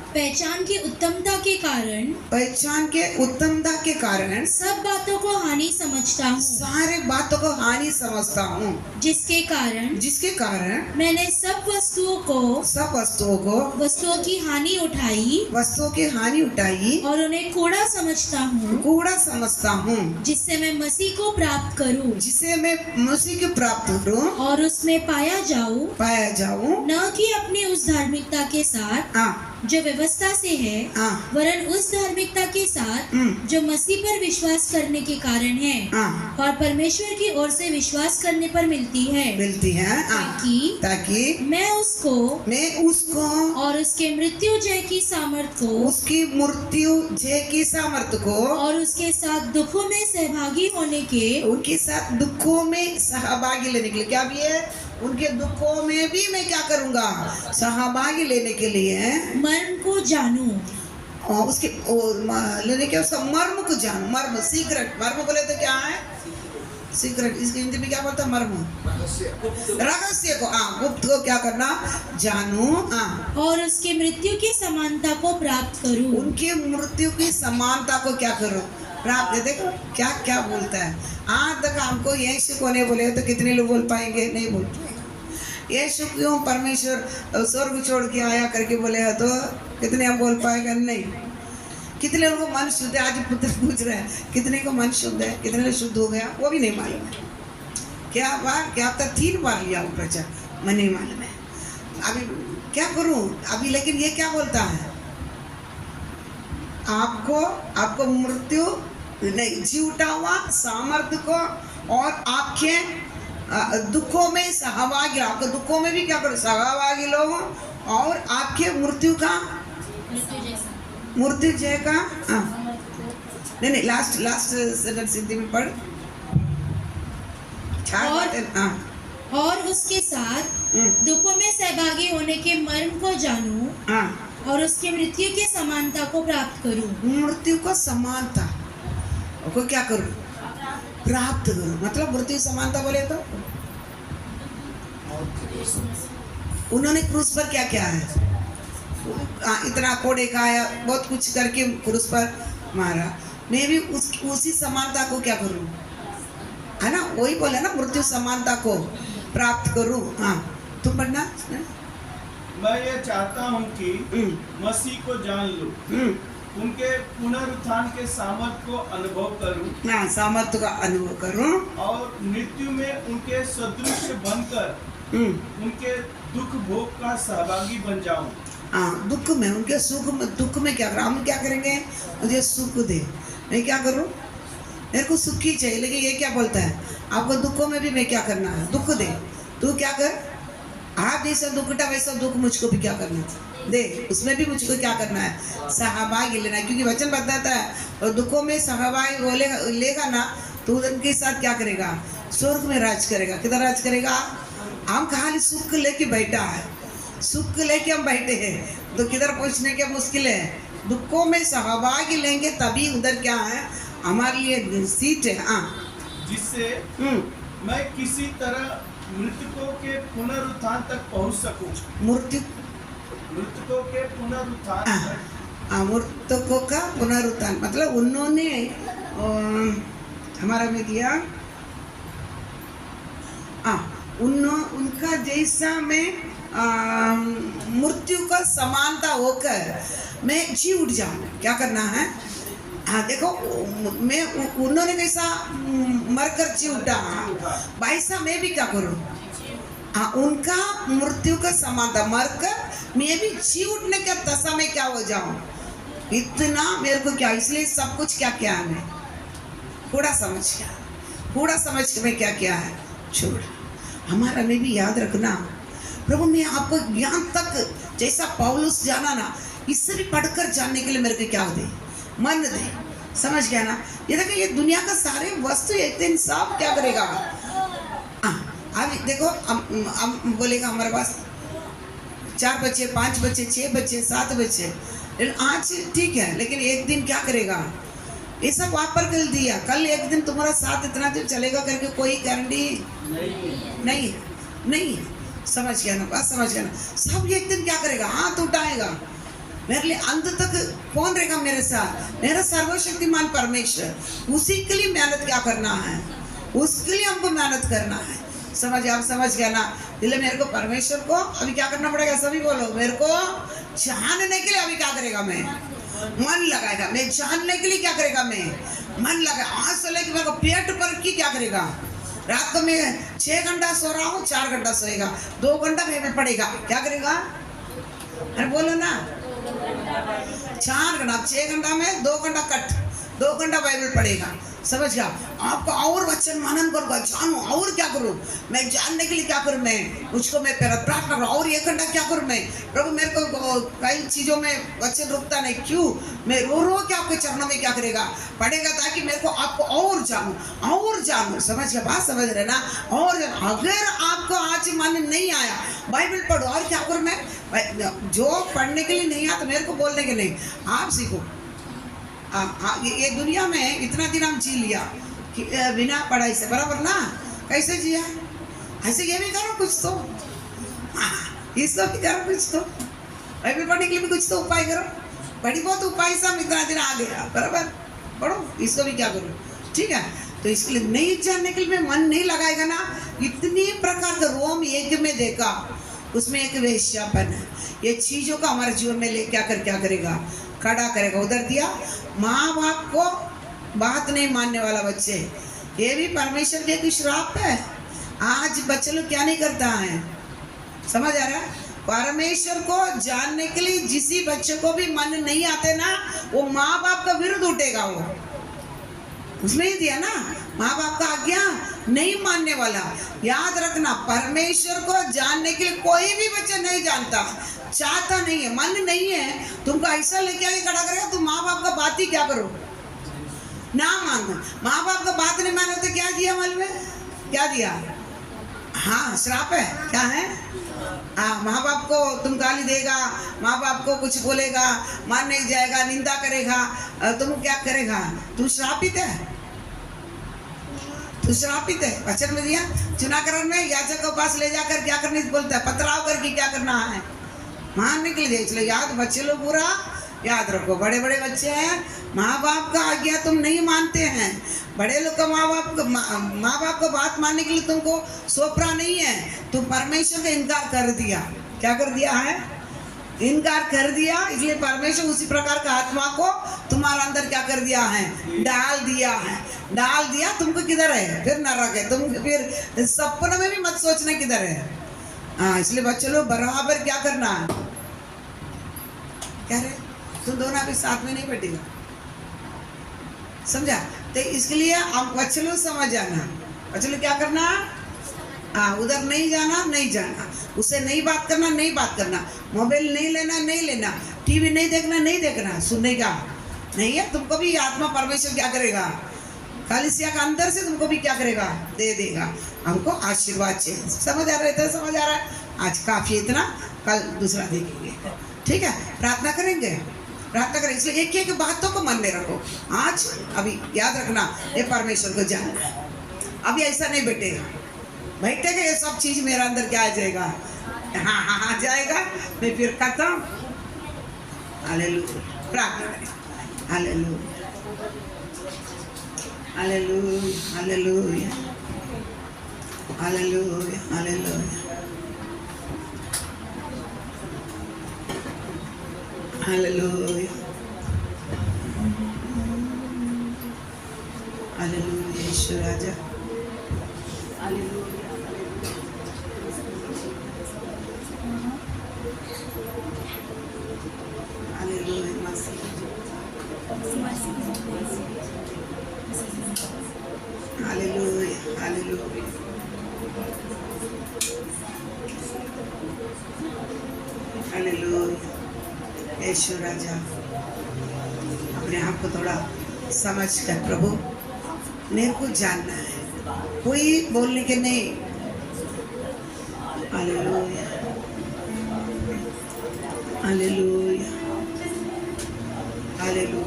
पहचान की उत्तमता के कारण सब बातों को हानि समझता हूँ, सारे बातों को हानि समझता हूँ, जिसके कारण मैंने सब वस्तुओं की हानि उठाई और उन्हें कूड़ा समझता हूँ, जिससे मैं मसीह को प्राप्त करूँ और उसमें पाया जाऊँ, न कि अपनी उस धार्मिकता के साथ जो व्यवस्था से है, वरन उस धार्मिकता के साथ जो मसीह पर विश्वास करने के कारण है और परमेश्वर की ओर से विश्वास करने पर मिलती है, ताकि मैं उसको और उसके मृत्यु जय की सामर्थ को और उसके साथ दुखों में सहभागी लेने के लिए, क्या भी है? उनके दुखों में भी मैं क्या करूंगा? सहभागी लेने के लिए मर्म को जानूं, और उसके लेने के उसका मर्म को जानूं। मर्म सीक्रेट, मर्म बोले तो क्या है? सीक्रेट। इसकी हिंदी में क्या बोलता है? मर्म, रहस्य को, गुप्त को क्या करना? जानूं, और उसके मृत्यु की समानता को प्राप्त करूं। उनके मृत्यु की समानता को क्या करो? प्राप्त। देखो क्या क्या बोलता है। आज तक हमको यीशु को नहीं बोले तो कितने लोग बोल पाएंगे? नहीं बोल पाएंगे। यीशु क्यों परमेश्वर स्वर्ग छोड़ के आया करके बोले हो तो कितने हम बोल पाएंगे? नहीं। कितने लोगों को मन शुद्ध है? आज पुत्र पूछ रहे हैं कितने को मन शुद्ध है, कितने को शुद्ध हो गया, वो भी नहीं मालूम है। क्या बार क्या तक 3 बार लिया वो प्रचार, मैं नहीं मालूम है। अभी क्या करूं अभी? लेकिन ये क्या बोलता है? आपको मृत्यु नहीं, जीवटा हुआ सामर्थ्य को और आपके दुखों में सहभागी, आपके दुखों में भी क्या करो सहभागी लोग, और आपके मृत्यु जय का नहीं लास्ट सेंटेंस हिंदी में पढ़। और उसके साथ दुखों में सहभागी होने के मर्म को जानूं और उसकी मृत्यु की समानता को प्राप्त करूं। मृत्यु को समानता को क्या करूं? प्राप्त करूं। मतलब मृत्यु समानता बोले तो उन्होंने क्रूस पर क्या क्या है? इतना कोड़े खाया, बहुत कुछ करके क्रूस पर मारा। मैं भी उसी समानता को क्या करूं? है ना, वही बोले ना, मृत्यु समानता को प्राप्त करूं। हाँ तुम पढ़ना। मैं ये चाहता हूँ कि मसीह को जान लूं, उनके पुनरुत्थान के सामर्थ्य को अनुभव करूं। हाँ, सामर्थ्य का अनुभव करूं और मृत्यु में उनके सदृश बनकर उनके दुख भोग का सहभागी बन जाऊं। हाँ, दुख में उनके सुख में, दुख में क्या हम क्या करेंगे? मुझे सुख दे। मैं क्या करूं? मेरे को सुख ही चाहिए। लेकिन ये क्या बोलता है? आपको दुखों में भी मैं क्या करना है? दुख दे। तू क्या कर? आप जैसा दुखटा वैसा दुख मुझको भी क्या करना दे, उसमें भी मुझको क्या करना है? सहभागी लेना है। क्योंकि वचन बताता है और दुखों में सहभागी लेगा ना तो उनके साथ क्या करेगा? स्वर्ग में राज करेगा। किधर राज करेगा? हम खाली सुख लेके बैठा है, सुख लेके हम बैठे हैं तो किधर पहुंचने के मुश्किल है। दुखों में सहभागी लेंगे तभी उधर क्या है हमारे लिए सीट है। हाँ, जिससे मैं किसी तरह मृतकों के पुनरुत्थान तक पहुंच सकूं। मृतकों के पुनरुत्थान तक। मृतकों का पुनरुत्थान मतलब उन्होंने हमारा में दिया उनका जैसा में मृत्यु का समानता होकर मैं जी उठ जाऊं। क्या करना है? हाँ देखो, मैं उन्होंने कैसा मरकर जी उठा, वैसा मैं भी क्या करूं? हाँ, उनका मृत्यु का समानता मरकर मैं भी जी उठने के दशा में क्या हो जाऊं। इतना मेरे को क्या, इसलिए सब कुछ क्या क्या है मैं थोड़ा समझ गया, थोड़ा समझ के मैं क्या क्या है छोड़। हमारा में भी याद रखना, प्रभु मैं आपको यहाँ तक जैसा पौलुस जाना ना, इससे भी पढ़कर जानने के लिए मेरे को क्या दे, मन दे। समझ गया ना? ये देखो, ये दुनिया का सारे वस्तु एक दिन सब क्या करेगा? अब देखो, हम बोलेगा हमारे पास 4 बच्चे, 5 बच्चे, 6 बच्चे, 7 बच्चे, आज ठीक है, लेकिन एक दिन क्या करेगा? ये सब आप पर कर दिया, कल एक दिन तुम्हारा साथ इतना दिन चलेगा करके कोई गारंटी नहीं। समझ गया ना? बात समझ गया ना? सब एक दिन क्या करेगा? हाथ उठाएगा। मेरे लिए अंत तक कौन रहेगा मेरे साथ? मेरा सर्वशक्तिमान परमेश्वर। उसी के लिए मेहनत क्या करना है? उसके लिए हमको मेहनत करना है। आप समझ गया ना? इसलिए मेरे को परमेश्वर को अभी क्या करना पड़ेगा? सभी बोलो, मेरे को जानने के लिए अभी क्या करेगा? मैं मन लगाएगा। मैं जानने के लिए क्या करेगा? मैं मन लगा। आज से लेकर मेरे को पेट पर की क्या करेगा? रात को मैं 6 घंटा सो रहा हूँ, 4 घंटा सोएगा, 2 घंटा बाइबल पढ़ेगा। क्या करेगा? अरे बोलो ना, 4 घंटा, 6 घंटा में 2 घंटा कट, 2 घंटा बाइबल पढ़ेगा। समझ गया? आपको और वचन मनन करूँगा, जानू और क्या करूँ? मैं जानने के लिए क्या करूँ? मैं मुझको मैं प्रार्थना करूँ और 1 घंटा क्या करूँ? मैं प्रभु मेरे को कई चीज़ों में वचन रुकता नहीं। क्यों? मैं रो के आपके चरणों में क्या करेगा? पढ़ेगा, ताकि मेरे को आपको और जानूँ। समझ गया? बात समझ रहे ना? और अगर आपको आज मन नहीं आया, बाइबल पढ़ो। और क्या करूँ मैं? जो पढ़ने के लिए नहीं आता मेरे को बोलने के नहीं, आप सीखो। ये दुनिया में इतना दिन हम जी लिया कि बिना पढ़ाई से, बराबर ना? कैसे जिया? ऐसे ये भी करो कुछ तो, इसको भी करो कुछ तो, बाइबल पढ़ने के लिए भी कुछ तो उपाय करो। बड़ी बहुत उपाय से हम इतना दिन आ गया, बराबर? पढ़ो, इसको भी क्या करो, ठीक है। तो इसके लिए नहीं जानने के लिए मन नहीं लगाएगा ना, इतनी प्रकार का रोम एक में देखा, उसमें एक वेश्यापन है। ये चीजों का हमारे जीवन में ले क्या करेगा, खड़ा करेगा। उधर दिया माँ बाप को बात नहीं मानने वाला बच्चे, ये भी परमेश्वर के एक श्राप है। आज बच्चे लोग क्या नहीं करता है, समझ आ रहा है? परमेश्वर को जानने के लिए जिस बच्चे को भी मन नहीं आते ना, वो माँ बाप का विरुद्ध उठेगा। वो उसमें ही दिया ना, माँ बाप का आज्ञा नहीं मानने वाला। याद रखना, परमेश्वर को जानने के लिए कोई भी बच्चा नहीं जानता, चाहता नहीं है, मन नहीं है। तुमको ऐसा लेके आगे खड़ा करेगा, तुम माँ बाप का बात ही क्या करो ना मानो। माँ बाप का बात नहीं मानो तो क्या दिया मालूम है, क्या दिया? हाँ, श्राप है। क्या है? माँ बाप को तुम गाली देगा, माँ बाप को कुछ बोलेगा, मान नहीं जाएगा, निंदा करेगा, तुम क्या करेगा? तू श्रापित है, तू श्रापित है। वचन में दिया चुनाकरण में याजक के पास ले जाकर क्या करने बोलता है, पथराव करके क्या करना है, मारने के लिए। इसलिए याद, बच्चे लोग पूरा याद रखो, बड़े बड़े बच्चे हैं, माँ बाप का आज्ञा तुम नहीं मानते हैं। बड़े लोग का माँ बाप को बात मानने के लिए तुमको सोपरा नहीं है, तुम परमेश्वर का इनकार कर दिया। क्या कर दिया है? इनकार कर दिया। इसलिए परमेश्वर उसी प्रकार का आत्मा को तुम्हारे अंदर क्या कर दिया है, डाल दिया है। डाल दिया, तुमको किधर है? फिर नरक है। तुम फिर सपनों में भी मत सोचना किधर है। हाँ, इसलिए बच्चे लोग बराबर क्या करना है, क्या रे, तुम दोनों अभी साथ में नहीं बैठेगा, समझा? तो इसके लिए आप बच्चे लोग समझ जाना, बच्चे लोग क्या करना, उधर नहीं जाना, नहीं जाना, उससे नहीं बात करना, नहीं बात करना, मोबाइल नहीं लेना, नहीं लेना, टीवी नहीं देखना, नहीं देखना, सुनने का नहीं है। तुमको भी आत्मा परमेश्वर क्या करेगा, कलीसिया का अंदर से तुमको भी क्या करेगा, दे देगा। हमको आशीर्वाद चाहिए। समझ आ रहा है? तो समझ आ रहा है? आज काफी इतना, कल दूसरा देखेंगे, ठीक है? प्रार्थना करेंगे, प्रार्थना करें। इसलिए एक एक बातों को मन में रखो। आज अभी याद रखना, ये परमेश्वर को जानना है। अभी ऐसा नहीं बैठेगा ये सब चीज मेरा अंदर क्या आ जाएगा, हाँ हाँ हाँ जाएगा, मैं फिर खत्म। हालेलुया, प्रार्थना करें। हालेलुया, hallelujah, hallelujah, hallelujah, hallelujah, hallelujah, hallelujah. Yeshu राजा, हालेलुया, हालेलुया, मसीह, हालेलुया, हालेलुया, हालेलुया। यीशु राजा, अपने आप को थोड़ा समझ कर, प्रभु मेरे को जानना है, कोई बोलने के नहीं। Hallelujah, hallelujah, hallelujah,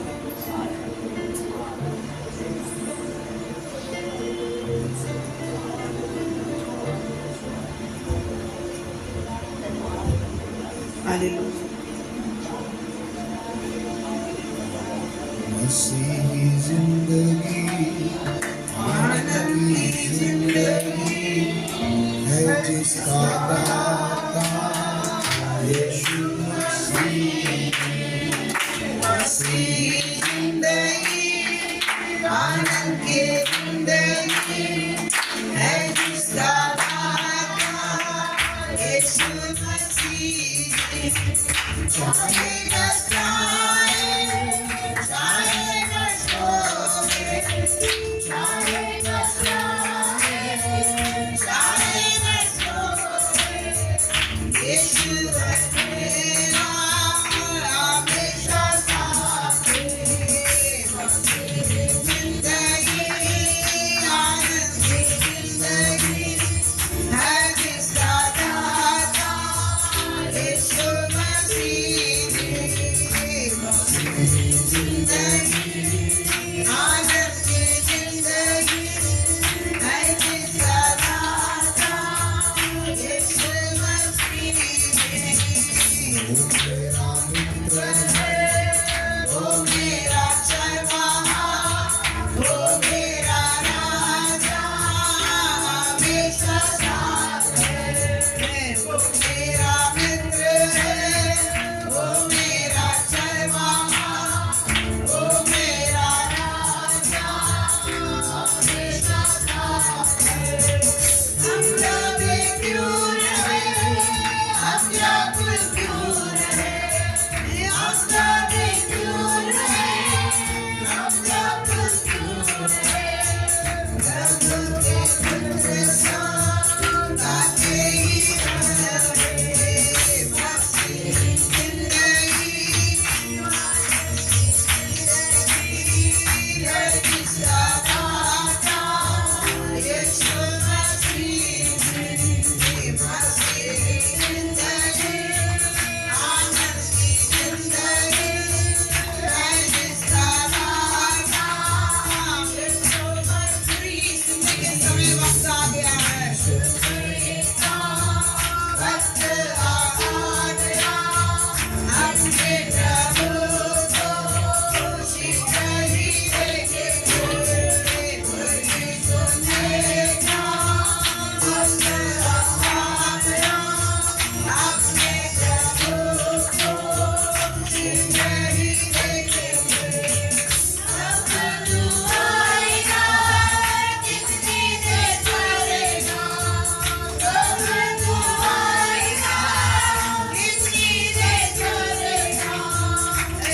hallelujah. मसीही जिंदगी, आनंद की जिंदगी है जिसका दाता यीशु मसीह। मसीही जिंदगी, आनंद की जिंदगी है जिसका दाता यीशु मसीह। चाहे कष्ट आए, चाहे कष्ट होए, चाहे कष्ट आए, चाहे कष्ट होए, यीशु रखेगा हमेशा साथ में। मसीही जिंदगी, आनंद की जिंदगी है जिसका दाता यीशु मसीह। मसीही जिंदगी, आनंद की जिंदगी मेरा मित्र है, वो मेरा चरवाहा, वो मेरा राजा, हमेशा साथ है। हम जब क्यों रहे, हम जब क्यों रहे, हम जब क्यों रहे, हम जब क्यों रहे, प्रभु के पुत्र साथ आते ही रहे, मसीह जिंदगी है जिसका दाता, यीशु मसीह मसीह जिंदगी, आनंद की जिंदगी है जिसका दाता, यीशु मसीह। जिंदगी के समय वक्त आ गया है, वक्त आ गया, अपने प्रभु को शीघ्र ही देखेंगे, बुरी सुनेगा। वक्त आ गया, अपने प्रभु को शीघ्र ही देखेंगे। अब तू आएगा, कितनी देर करेगा, अब तू आएगा, कितनी देर करेगा,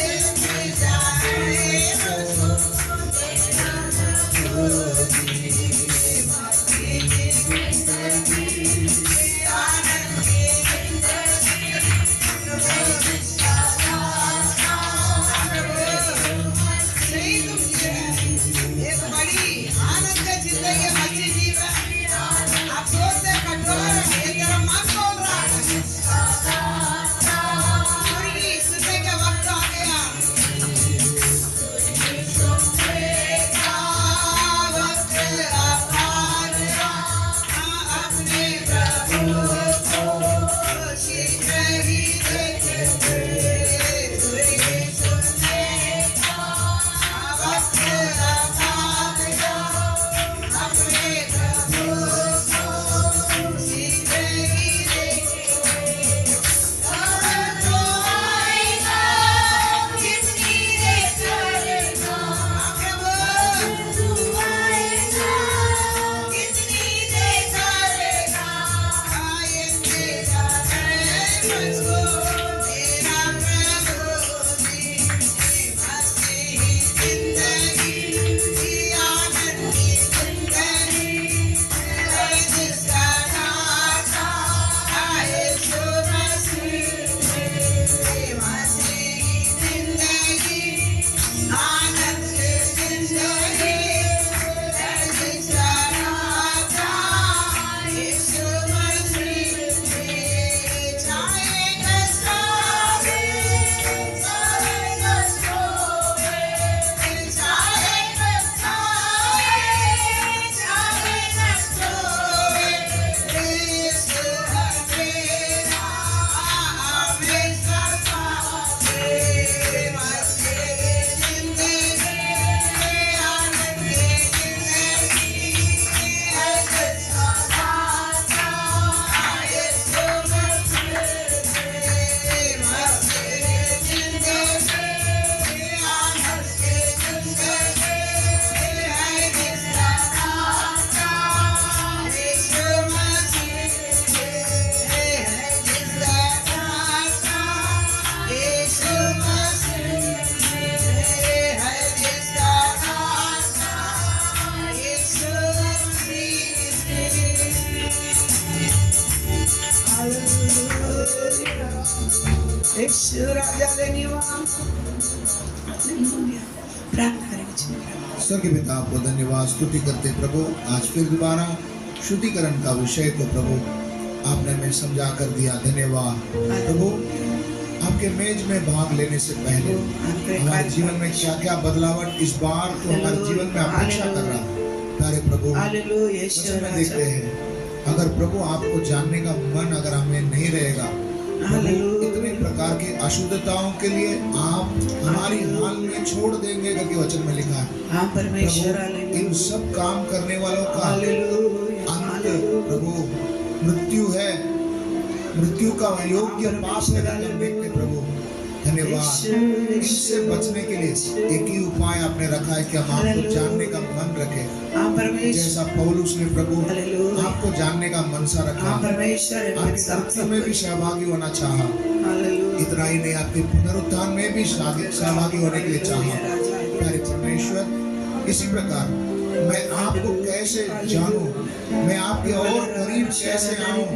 इंतजार है मुझको तेरा मजबूरी, मसीह की जिंदगी, आनंद की जिंदगी है जिसका दाता, एक बड़ी आनंद की जिंदगी है मसीह जीवन। अफसोस से कठोर ये तेरा मन बोल रहा है, पूरी सुनने का वक्त आ गया, सुनेगा, वक्त आ गया, अपने प्रभु को शीघ्र ही देखेंगे, पूरी सुनेगा, वक्त आ गया, अपने प्रभु को शीघ्र ही देखेंगे। अब तो आएगा, कितनी देर करेगा, प्रभु तू आएगा, कितनी देर करेगा, इंतजार है मुझको तेरा प्रभु जी, मसीह जिंदगी, आनंद की जिंदगी है जिसका दाता, यीशु मसीह जिंदगी, आनंद की जिंदगी है जिसका दाता, यीशु मसीह। चाहे कष्ट आवे, चाहे कष्ट होवे, चाहे कष्ट आवे, चाहे कष्ट होवे, यीशु है तेरा हमेशा साथ है, मसीह जिंदगी, आनंद की जिंदगी है जिसका दाता, यीशु मसीह जिंदगी, आनंद की जिंदगी है जिसका दाता, यीशु मसीह है जिसका दाता, यीशु मसीह है जिसका दाता, यीशु मसीह। यीशु राजा धन्यवाद, हालेलुया। प्रार्थना करेंगे। स्वर्गीय पिता आपको धन्यवाद स्तुति करते प्रभु, आज फिर दोबारा शुद्धिकरण का विषय को प्रभु आपने हमें समझा कर दिया। धन्यवाद प्रभु, आपके मेज में भाग लेने से पहले हमारे जीवन में क्या क्या बदलावट इस बार तो हमारे जीवन में अपेक्षा कर रहा है प्यारे प्रभु। हालेलुया। वचन में देखते हैं अगर प्रभु आपको जानने का मन अगर हमें नहीं रहेगा प्रभु, इतने प्रकार की अशुद्धताओं के लिए आप हमारी हाल में छोड़ देंगे करके वचन में लिखा है। हाँ परमेश्वर, प्रभु, इन सब काम करने वालों का अंत प्रभु मृत्यु है। मृत्यु का योग्य पाप है हम देखते प्रभु। धन्यवाद। इनसे बचने के लिए एक ही उपाय आपने रखा है कि हम आपको जानने का मन रखें, जैसा पौलुस ने प्रभु आपको जानने का मनसा रखा, आपकी मृत्यु में भी सहभागी होना चाहा, इतना ही नहीं आपके पुनरुत्थान में भी सहभागी होने के लिए चाहा। प्यारे परमेश्वर, इसी प्रकार मैं आपको कैसे जानूं, मैं आपके और करीब कैसे आऊं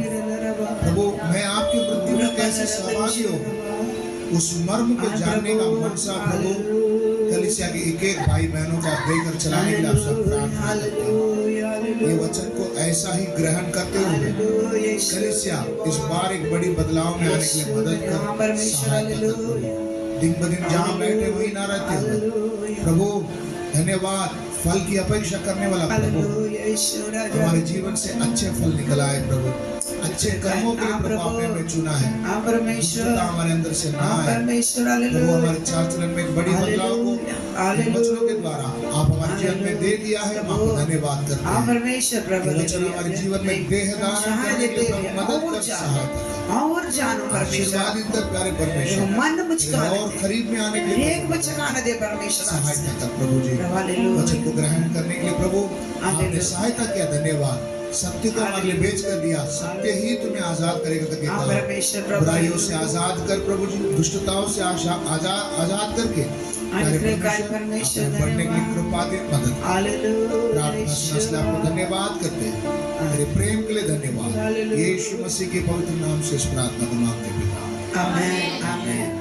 प्रभु, मैं आपकी मृत्यु में कैसे सहभागी हूं, उस मर्म को जानने का मनसा प्रभु कलीसिया के एक एक भाई बहनों का देकर चलाने के लिए आप सब प्रार्थना करते हैं। ये वचन को ऐसा ही ग्रहण करते हुए कलीसिया इस बार एक बड़ी बदलाव में आने के लिए मदद कर, सहायता कर। दिन ब दिन जहाँ बैठे वही ना रहते हुए प्रभु, धन्यवाद। फल की अपेक्षा करने वाला प्रभु, हमारे जीवन से अच्छे फल निकल आए प्रभु, अच्छे कर्मों के लिए प्रभु आपने हमें चुना है, हमारे अंदर से ना आए प्रभु। हमारे चाल चलन में एक बड़ी बदलाव को वचनों के द्वारा आप हमारे जीवन में दे दिया है, हम आपको धन्यवाद करते हैं। वचन हमारे जीवन में देहदान करने के लिए मदद कर, सहायता और जानो आशीर्वादित कर प्यारे परमेश्वर, मन मुझको और करीब में आने के लिए एक बचन आने दे परमेश्वर, सहायता कर प्रभु जी। वचन को ग्रहण करने के लिए प्रभु आपने सहायता किया, धन्यवाद। सत्य को हमारे लिए बेच कर दिया, सत्य ही तुम्हें आजाद करेगा करके कहा। बुराइयों से आजाद कर प्रभु जी, दुष्टताओं से आजाद करके परमेश्वर बढ़ने की कृपा दे, मदद। प्रार्थना सुनने आपको धन्यवाद करते हैं, मेरे प्रेम के लिए धन्यवाद। यीशु मसीह के पवित्र नाम से इस प्रार्थना को मांगते हैं। आमीन आमीन।